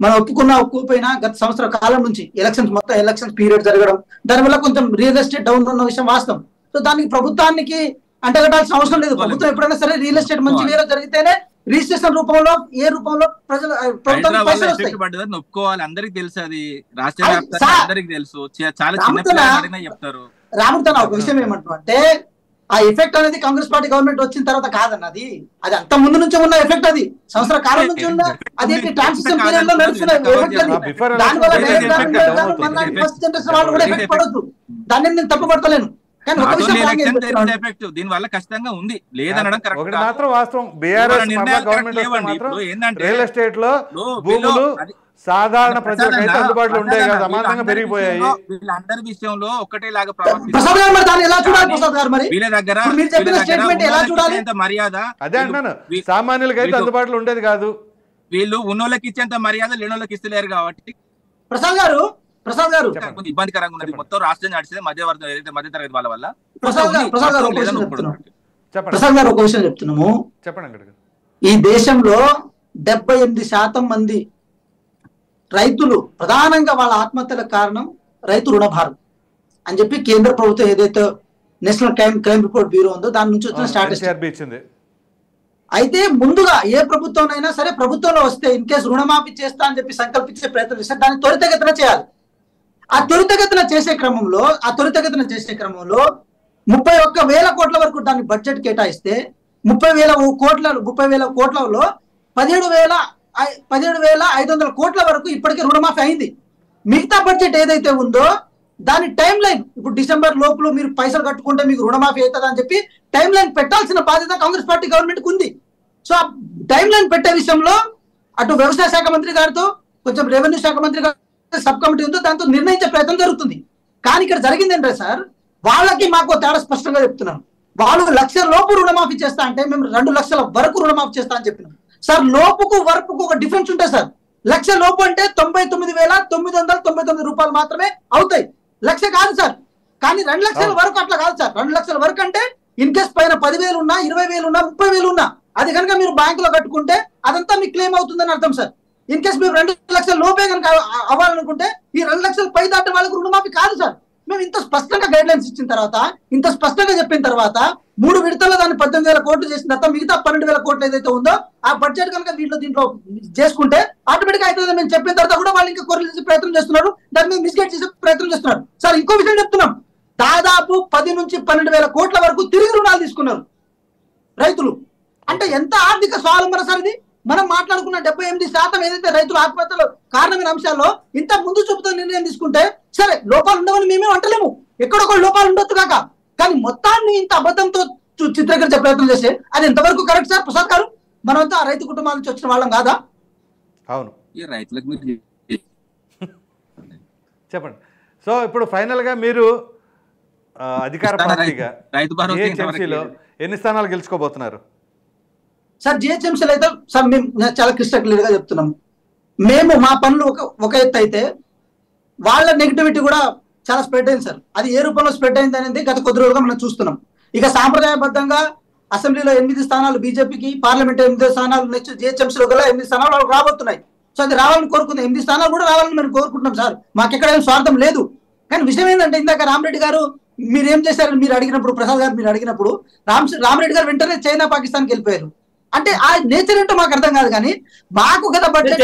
D: మనం ఒప్పుకుపోయినా గత సంవత్సర కాలం నుంచి ఎలక్షన్స్ పీరియడ్ జరగడం, దానివల్ల కొంచెం రియల్ ఎస్టేట్ డౌన్ ఉన్న విషయం వాస్తవం. సో దానికి ప్రభుత్వానికి అంటగట్టాల్సిన అవసరం లేదు. ప్రభుత్వం ఎప్పుడైనా సరే రియల్ ఎస్టేట్ మంచి వేలో జరిగితేనే రిజిస్ట్రేషన్ రూపంలో ఏ రూపంలో ప్రజలు ప్రభుత్వానికి పైసలు వస్తాయి.
B: ఒప్పుకోవాలి, అందరికి తెలుసు, అది రాష్ట్ర వ్యాప్తంగా అందరికి తెలుసు, చాలా చిన్న చెప్తారు.
D: రామూర్తి ఒక విషయం ఏమంటున్నారంటే, ఆ ఎఫెక్ట్ అనేది కాంగ్రెస్ పార్టీ గవర్నమెంట్ వచ్చిన తర్వాత కాదన్నది, అది అంత ముందు నుంచి ఉన్న ఎఫెక్ట్, అది సంవత్సర కాలం నుంచి ఉన్న అదేంటి ట్రాన్సిషన్ పీరియడ్ లో నడుస్తున్న ఎఫెక్ట్ అది. దానివల్ల ఫస్ట్ జనరేషన్ వాళ్ళు కూడా ఎఫెక్ట్ పడొద్దు, దాన్ని నేను తప్పుపడతలేను. కానీ ఒక విషయం
B: ఎఫెక్ట్ దీని వల్ల ఖచ్చితంగా ఉంది, లేదనడం
A: ఒకటి మాత్రం వాస్తవం, బీఆర్ఎస్ గవర్నమెంట్ రియల్ ఎస్టేట్ లో భూములు సాధారణ ప్రజలకైతే అందుబాటులో ఉంటాయి కదా, అమాంతంగా పెరిగిపోయాయి.
B: వీళ్ళందరి విషయంలో ఒకటేలాగా వీళ్ళ దగ్గర మర్యాద,
A: అదే అంటున్నాను, సామాన్యులకైతే అందుబాటులో ఉండేది కాదు.
B: వీళ్ళు ఉన్నోళ్ళకి ఇచ్చేంత మర్యాద లేనోళ్ళకి ఇస్తలేరు కాబట్టి
D: ప్రసాద్ గారు
B: ఇబ్బందికరంగా ఉన్నది. మొత్తం రాష్ట్రం నడిచేది మధ్యవర్గం, ఏదైతే మధ్యతరగతి వాళ్ళ వల్ల.
D: ప్రసాద్ గారు ఒక విషయం చెప్తున్నాము,
A: చెప్పండి.
D: ఈ దేశంలో 78% మంది రైతులు ప్రధానంగా వాళ్ళ ఆత్మహత్యలకు కారణం రైతు రుణభారం అని చెప్పి కేంద్ర ప్రభుత్వం ఏదైతే నేషనల్ క్రైమ్ రిపోర్ట్ బ్యూరో ఉందో దాని నుంచి వచ్చిన స్టాటిస్టిక్స్. అయితే ముందుగా ఏ ప్రభుత్వంనైనా సరే ప్రభుత్వంలో వస్తే ఇన్ కేసు రుణమాఫీ చేస్తా అని చెప్పి సంకల్పించే ప్రయత్నం చేస్తే దాన్ని త్వరితగతిన చేయాలి. ఆ త్వరితగతిన చేసే క్రమంలో 31,000 కోట్ల వరకు దాన్ని బడ్జెట్ కేటాయిస్తే 30,000 కోట్లలో 17,500 కోట్ల వరకు ఇప్పటికే రుణమాఫీ అయింది. మిగతా బడ్జెట్ ఏదైతే ఉందో దాని టైం లైన్, ఇప్పుడు డిసెంబర్ లోపల మీరు పైసలు కట్టుకుంటే మీకు రుణమాఫీ అవుతుంది అని చెప్పి టైం లైన్ పెట్టాల్సిన బాధ్యత కాంగ్రెస్ పార్టీ గవర్నమెంట్ ఉంది. సో ఆ టైం లైన్ పెట్టే విషయంలో అటు వ్యవసాయ శాఖ మంత్రి గారితో కొంచెం రెవెన్యూ శాఖ మంత్రి గారితో సబ్ కమిటీ ఉందో దాంతో నిర్ణయించే ప్రయత్నం జరుగుతుంది. కానీ ఇక్కడ జరిగింది ఏంటంటే సార్, వాళ్ళకి మాకు తేడా స్పష్టంగా చెప్తున్నాను. వాళ్ళు 1 లక్షల లోపు రుణమాఫీ చేస్తా అంటే మేము 2 లక్షల వరకు రుణమాఫీ చేస్తా అని చెప్పినాం. సార్ లోపుకు వరకుకు ఒక డిఫరెన్స్ ఉంటుంది సార్. 1 లక్ష లోపు అంటే 99,999 రూపాయలు మాత్రమే అవుతాయి, 1 లక్ష కాదు సార్. కానీ 2 లక్షల వరకు అట్లా కాదు సార్. 2 లక్షల వరకు అంటే ఇన్ కేస్ పైన 10,000 ఉన్నా, 20,000 ఉన్నా, 30,000 ఉన్నా అది కనుక మీరు బ్యాంకులో కట్టుకుంటే అదంతా మీకు క్లెయిమ్ అవుతుందని అర్థం సార్. ఇన్ కేస్ మీరు 2 లక్షల లోపే కనుక అవ్వాలనుకుంటే ఈ 2 లక్షల పై దాటే వాళ్ళకు రుణమాఫీ కాదు సార్. మేము ఇంత స్పష్టంగా గైడ్ లైన్స్ ఇచ్చిన తర్వాత, ఇంత స్పష్టంగా చెప్పిన తర్వాత 3 విడతల్లో దాన్ని 18,000 కోట్లు చేసిన తర్వాత మిగతా 12,000 కోట్లు ఏదైతే ఉందో ఆ బడ్జెట్ కనుక దీంట్లో చేసుకుంటే ఆటోమేటిక్ అయితే మేము చెప్పిన తర్వాత కూడా వాళ్ళు ఇంకా కొరలు చేసే ప్రయత్నం చేస్తున్నారు, దాని మీద మిస్గైడ్ చేసే ప్రయత్నం చేస్తున్నారు. సార్ ఇంకో విషయం చెప్తున్నాం, దాదాపు 10 నుంచి 12,000 కోట్ల వరకు తిరిగి రుణాలు తీసుకున్నారు రైతులు. అంటే ఎంత ఆర్థిక స్వావలంబన సార్ ఇది. మనం మాట్లాడుకున్న 78% ఏదైతే రైతుల ఆత్మహత్యలు కారణమైన అంశాల్లో ఇంత ముందు చూపుతో నిర్ణయం తీసుకుంటే సరే లోపాలు ఉండవని మేమే అంటలేము, ఎక్కడొక లోపాలు ఉండొచ్చు కాక, కానీ మొత్తాన్ని ఇంత అబద్ధంతో చిత్రీకరించే ప్రయత్నం చేస్తే అది ఎంతవరకు కరెక్ట్ సార్ ప్రసాద్ గారు? మనమంతా రైతు కుటుంబాల నుంచి వచ్చిన వాళ్ళం కాదా?
A: అవును,
B: రైతులకు
A: చెప్పండి. సో ఇప్పుడు ఫైనల్ గా మీరు అధికార పార్టీగా జిహెచ్ఎంసీలో ఎన్ని స్థానాలు గెలుచుకోబోతున్నారు
D: సార్? జిహెచ్ఎంసీలో అయితే సార్ మేము చాలా క్లియర్ గా చెప్తున్నాము, మేము మా పనులు ఒక ఎత్తు అయితే వాళ్ళ నెగిటివిటీ కూడా చాలా స్ప్రెడ్ అయింది సార్. అది ఏ రూపంలో స్ప్రెడ్ అయింది అనేది గత కొద్ది రోజులుగా మనం చూస్తున్నాం. ఇక సాంప్రదాయబద్ధంగా అసెంబ్లీలో 8 స్థానాలు బీజేపీకి, పార్లమెంట్ 8 స్థానాలు, నెక్స్ట్ జిహెచ్ఎంసీలో గల 8 స్థానాలు వాళ్ళకి రాబోతున్నాయి. సో అది రావాలని కోరుకుందాం. 8 స్థానాలు కూడా రావాలని మేము కోరుకుంటున్నాం సార్. మాకెక్కడ ఏం స్వార్థం లేదు. కానీ విషయం ఏంటంటే ఇందాక రామరెడ్డి గారు మీరేం చేశారని మీరు అడిగినప్పుడు, ప్రసాద్ గారు మీరు అడిగినప్పుడు రామరెడ్డి గారు వెంటనే చైనా పాకిస్తాన్కి వెళ్ళిపోయారు. అంటే ఆ నేచర్ ఏంటో మాకు అర్థం కాదు. కానీ మాకు కదా బడ్జెట్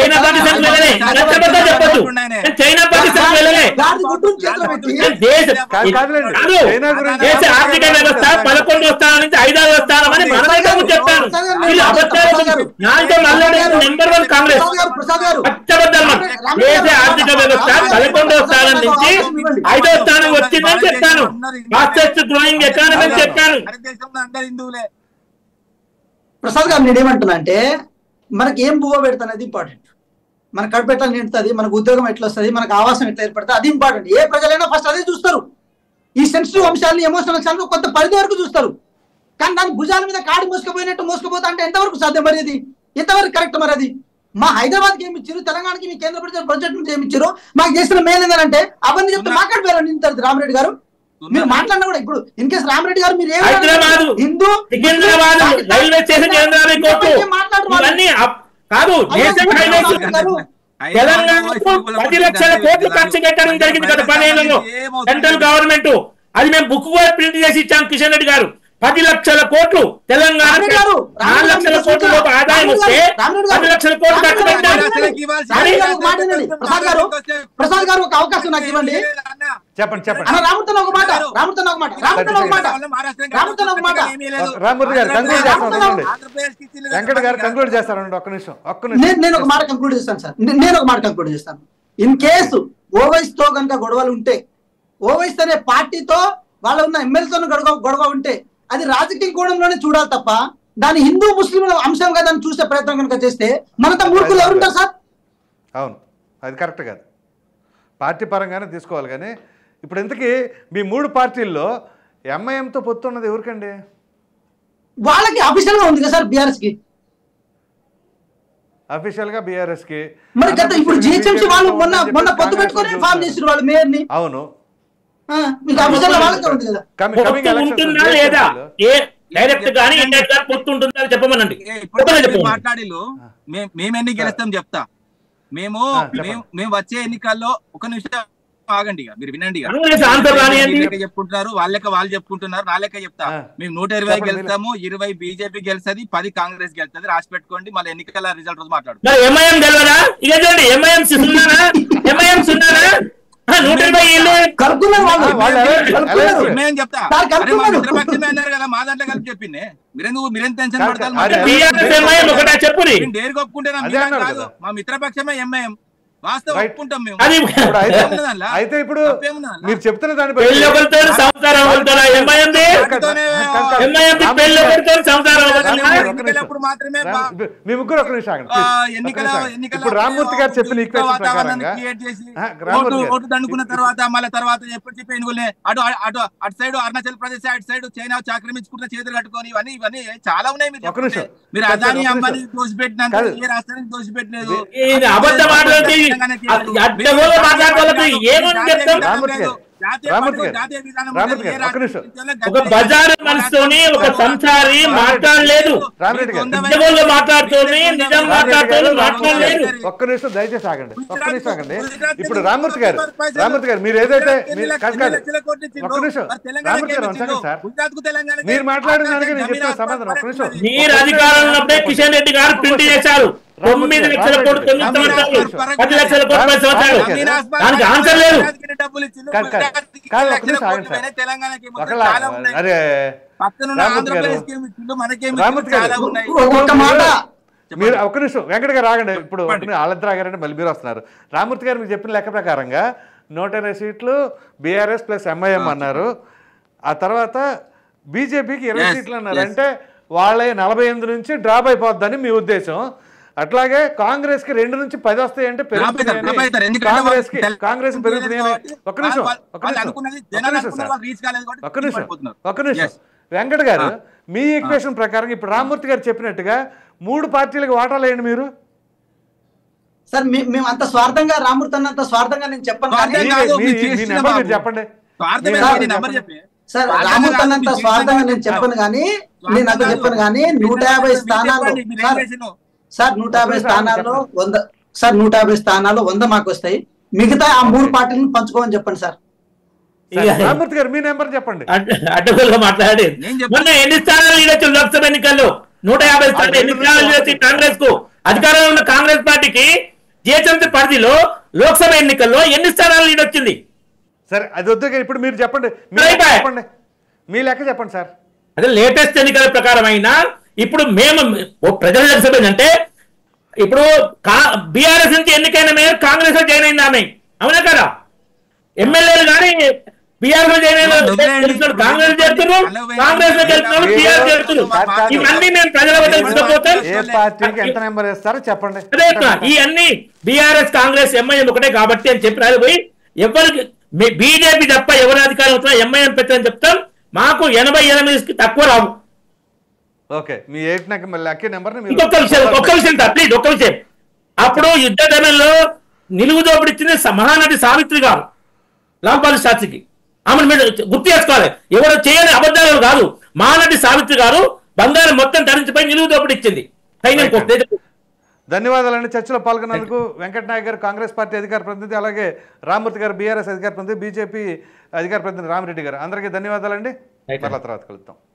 C: ఆర్థిక వ్యవస్థ 11వ స్థానం నుంచి 5వ స్థానం అని చెప్తాను. నెంబర్ 1 కాంగ్రెస్ దేశ ఆర్థిక వ్యవస్థ 11వ స్థానం నుంచి 5వ స్థానం వచ్చిందని చెప్తాను. ఫాస్టెస్ట్ గ్రోయింగ్ ఎకానమీ అని చెప్పాను.
D: ప్రసాద్ గారు నేనేమంటున్నా అంటే మనకి ఏం బువ్వ పెడతానది ఇంపార్టెంట్. మన కడుపు ఎట్లా నిండుతుంది, మనకు ఉద్యోగం ఎట్లా వస్తుంది, మనకు ఆవాసం ఎట్లా ఏర్పడుతుంది, అది ఇంపార్టెంట్. ఏ ప్రజలైనా ఫస్ట్ అదే చూస్తారు. ఈ సెన్సిటివ్ అంశాలను, ఎమోషనల్ అంశాలను కొంత పరిధి వరకు చూస్తారు. కానీ దాని భుజాల మీద కాడి మోసుకుపోయినట్టు మోసుకుపోతా అంటే ఎంతవరకు సాధ్యం మరి? అది ఎంతవరకు కరెక్ట్ మరి? అది మా హైదరాబాద్కి ఏమి ఇచ్చారు, తెలంగాణకి మీ కేంద్ర బడ్జెట్ నుంచి ఏమి ఇచ్చారు, మాకు చేసిన మేలు ఏంటంటే అవన్నీ చెప్తే మాట్లాడిపోయారు నింటారు రామరెడ్డి గారు. మీరు మాట్లాడినా కూడా ఇప్పుడు ఇన్ కేసు రామరెడ్డి గారు మీరు హిందూ
C: రైల్వే స్టేషన్ కాదు, తెలంగాణకు 10 లక్షల కోట్లు ఖర్చు పెట్టడం జరిగింది గత 10 ఏళ్లలో సెంట్రల్ గవర్నమెంట్. అది మేము బుక్ కూడా ప్రింట్ చేసి ఇచ్చాం. కిషన్ రెడ్డి గారు 10 లక్షల కోట్లు తెలంగాణ 4 లక్షల కోట్ల ఆదాయం వస్తే 10 లక్షల కోట్లు ఖర్చు పెట్టారు.
D: ప్రసాద్ గారు ఒక అవకాశం నాకు ఇవ్వండి.
A: చెప్పండి
D: రామూర్తి ఒక మాట
A: రామూర్తి గారు కంక్లూడ్ చేస్తాను. వెంకట గారు కంక్లూడ్ చేస్తారండి. ఒక్క నిమిషం.
D: నేను ఒక మాట కంక్లూడ్ చేస్తాను సార్. నేను ఒక మాట కంక్లూడ్ చేస్తాను. ఇన్ కేసు ఓవైస్ తో కనుక గొడవలు ఉంటే, ఓవైస్ అనే పార్టీతో వాళ్ళ ఉన్న ఎమ్మెల్యేతో గొడవ ఉంటే అది రాజకీయ కోణంలోనే చూడాలి తప్ప దాని హిందూ ముస్లింల అంశంగా దాన్ని చూసే ప్రయత్నం కనుక చేస్తే మనతో మూర్ఖులు ఎవరుంటారు సార్?
A: అవును, అది కరెక్ట్ కాదు. పార్టీ పరంగానే తీసుకోవాలి. కానీ ఇప్పుడు ఇంతకీ మీ 3 పార్టీల్లో ఎంఐఎంతో పొత్తున్నది ఎవరికండి?
D: వాళ్ళకి అఫీషియల్ గా ఉంది కదా సార్, బీఆర్ఎస్ కి.
A: అఫీషియల్ గా బీఆర్ఎస్ కి
D: మరి గత ఇప్పుడు జిహెచ్ఎంసీ వాళ్ళు మొన్న పొత్తు పెట్టుకొని ఫామ్ చేసిన వాళ్ళు మేయర్ ని.
A: అవును,
C: లేదా డైరెక్ట్ గానీ ఇండైరెక్ట్ గా పొత్తు ఉంటుందా చెప్పమనండి.
B: మాట్లాడిలో మేము ఎన్ని గెలుస్తాం చెప్తా. మేము వచ్చే ఎన్నికల్లో ఒక నిమిషం ఆగండి, మీరు వినండి. చెప్పుకుంటున్నారు, వాళ్ళు చెప్పుకుంటున్నారు, నా లెక్క చెప్తా. మేము 120 గెలుస్తాము, 20 బీజేపీ గెలుస్తుంది, 10 కాంగ్రెస్ గెలుస్తుంది. రాసి పెట్టుకోండి, మళ్ళీ ఎన్నికల రిజల్ట్ రోజు మాట్లాడుతుంది. మిత్రపక్షమే అన్నారు కదా, మా దాంట్లో కలిపి చెప్పింది. మీరెంత టెన్షన్ పడతారు? డేరు ఒప్పుకుంటే కాదు, మా మిత్రపక్షమే ఎంఐఎం. వాస్తవం ఒప్పుకుంటాం మేము.
A: అయితే ఇప్పుడు మీరు చెప్తున్న దాన్ని మీ ముగ్గురు ఒక నిమిషం ఇప్పుడు రామ్మూర్తి గారు చెప్పిన
B: ఓటు దండుకున్న తర్వాత మళ్ళీ తర్వాత ఎప్పుడు చెప్పి ఎన్నుకునే అటు సైడ్ అరుణాచల్ ప్రదేశ్, అటు సైడ్ చైనా ఆక్రమించుకున్న చేతులు కట్టుకొని ఇవన్నీ చాలా ఉన్నాయి. మీరు అదాని అంబానీ దోషిపెట్టినంత ఏ రాష్ట్రానికి దోషిపెట్టలేదు.
C: ఒక బజారు మనసుతోని ఒక సంసారి మాట్లాడలేదు, మాట్లాడుతోని నిజం మాట్లాడలేదు.
A: ఒక్క నిమిషం దయచేసి ఆగండి, ఒక్క నిమిషం ఆగండి. ఇప్పుడు రామ్మూర్తి గారు మీరు ఏదైతే ఒక్క నిమిషం రామ్మూర్తి గారు సార్, మీరు మాట్లాడిన దానికి నేను చెప్తున్న సమాధానం. ఒక్క నిమిషం.
C: మీరు అధికారంలో ఉన్నప్పుడే కిషన్ రెడ్డి గారు ప్రింట్ చేశారు 9 లక్షల కోట్లు 10 లక్షల కోట్లు దానికి ఆన్సర్ లేదు.
A: మీరు ఒక్క నిమిషం వెంకట గారు ఆగండి. ఇప్పుడు వాళ్ళిద్దరు ఆగారంటే మళ్ళీ మీరు వస్తున్నారు. రామ్మూర్తి గారు మీరు చెప్పిన లెక్క ప్రకారంగా 120 సీట్లు బీఆర్ఎస్ ప్లస్ ఎంఐఎం అన్నారు. ఆ తర్వాత బీజేపీకి 20 సీట్లు అన్నారు. అంటే వాళ్ళే 48 నుంచి డ్రాప్ అయిపోద్దని మీ ఉద్దేశం. అట్లాగే కాంగ్రెస్ కి 2 నుంచి 10 వస్తాయి అంటే కాంగ్రెస్ పెరుగుతున్నాయని. ఒక్క నిమిషం వెంకట గారు మీ ఈక్వేషన్ ప్రకారం ఇప్పుడు రామ్మూర్తి గారు చెప్పినట్టుగా 3 పార్టీలకు వాటాలు వేయండి మీరు.
D: సార్ మేము అంత స్వార్థంగా రామూర్తి అన్నంత స్వార్థంగా నేను చెప్పను కానీ
B: స్వార్థం కాదు,
A: మీ-
B: మీరు
A: మీ
B: చేసిన
A: నెంబర్ మీరు
B: బాబు.
A: చెప్పండి.
B: స్వార్థమే
A: మీ
B: కాదు,
A: నెంబర్
B: నెంబర్
A: చెప్పండి.
B: చెప్పే.
D: సార్
B: స్వార్థం
D: రామూర్తి
B: కాదు,
D: అన్నంత
B: మీరు
D: స్వార్థంగా
B: చేసిన
D: నేను చెప్పను కానీ
B: స్వార్థం
D: నేను అంత
B: కాదు.
D: చెప్పను కానీ
B: మీరు
D: 150
B: చెప్పండి,
D: స్థానాల్లో
B: మీరు ఏం చేసినావు?
D: సార్ 150 స్థానాల్లో 100 సార్ 150 స్థానాల్లో 100 మాకు వస్తాయి. మిగతా ఆ 3 పార్టీలను పంచుకోమని చెప్పండి సార్.
C: ఇక
A: రామూర్తి గారు మీ నెంబర్ చెప్పండి.
C: అడ్డగోలుగా మాట్లాడి
B: నేను చెప్పను.
C: మొన్న ఎన్ని స్థానాలు లీడొచ్చు లోక్సభ ఎన్నికల్లో 150 స్థానాలు ఎన్ని స్థానాలు లీడొచ్చి కాంగ్రెస్ కు అధికారంలో ఉన్న కాంగ్రెస్ పార్టీకి జిహెచ్ఎంసీ పరిధిలో లోక్సభ ఎన్నికల్లో ఎన్ని స్థానాలు లీడొచ్చింది?
A: సరే అది వద్దు కానీ ఇప్పుడు మీరు చెప్పండి. మీ
C: రైట్
A: లెక్క
C: బాయ్.
A: చెప్పండి, మీ లెక్క చెప్పండి సార్.
C: అదే లేటెస్ట్ ఎన్నికల ప్రకారం అయినా ఇప్పుడు మేము ప్రజల లక్ష్యం ఏంటంటే ఇప్పుడు బీఆర్ఎస్ నుంచి ఎన్నికైన మేయర్ కాంగ్రెస్ లో జాయిన్ అయింది ఆమె, అవునా కదా? ఎమ్మెల్యేలు కానీ బీఆర్ఎస్ లో జాయిన్ అయిన కాంగ్రెస్ చేస్తున్నారు, కాంగ్రెస్ లో గెలుస్తున్నారు, బీఆర్ఎస్ చేస్తున్నారు. ఇవన్నీ మేము ప్రజల వద్ద తీసుకుపోతాం.
A: ఏ పార్టీకి ఎంత నెంబర్ ఇస్తారో చెప్పండి.
C: అదే ఈ అన్ని బీఆర్ఎస్ కాంగ్రెస్ ఎంఐఎం ఒకటే కాబట్టి అని చెప్పి రాదు పోయి ఎవరికి బీజేపీ తప్ప ఎవరి అధికారం అవుతున్నా ఎంఐఎం పెట్టని చెప్తాం. మాకు 88 తక్కువ రావు.
A: ఓకే, మీ ఎయిట్ నాకు మళ్ళీ లక్కీ నెంబర్
C: ఇంకొక విషయం ప్లీజ్ ఒక్క విషయం. అప్పుడు యుద్ధ టైంలో నిలువు దోపిడి ఇచ్చింది మహానటి సావిత్రి గారు లాంపాలి శాస్త్రికి. ఆమెను మీరు గుర్తు చేసుకోవాలి. ఎవరు చేయని అబద్ధాలు కాదు. మహానటి సావిత్రి గారు బంగారం మొత్తం ధరించిపోయి నిలువు దోపిడి ఇచ్చింది.
A: ధన్యవాదాలండి. చర్చలో పాల్గొన్నందుకు వెంకట నాయక్ గారు కాంగ్రెస్ పార్టీ అధికార ప్రతినిధి, అలాగే రామూర్తి గారు బీఆర్ఎస్ అధికార ప్రతినిధి, బీజేపీ అధికార ప్రతినిధి రామిరెడ్డి గారు, అందరికీ ధన్యవాదాలండి. మరలా తర్వాత కలుద్దాం.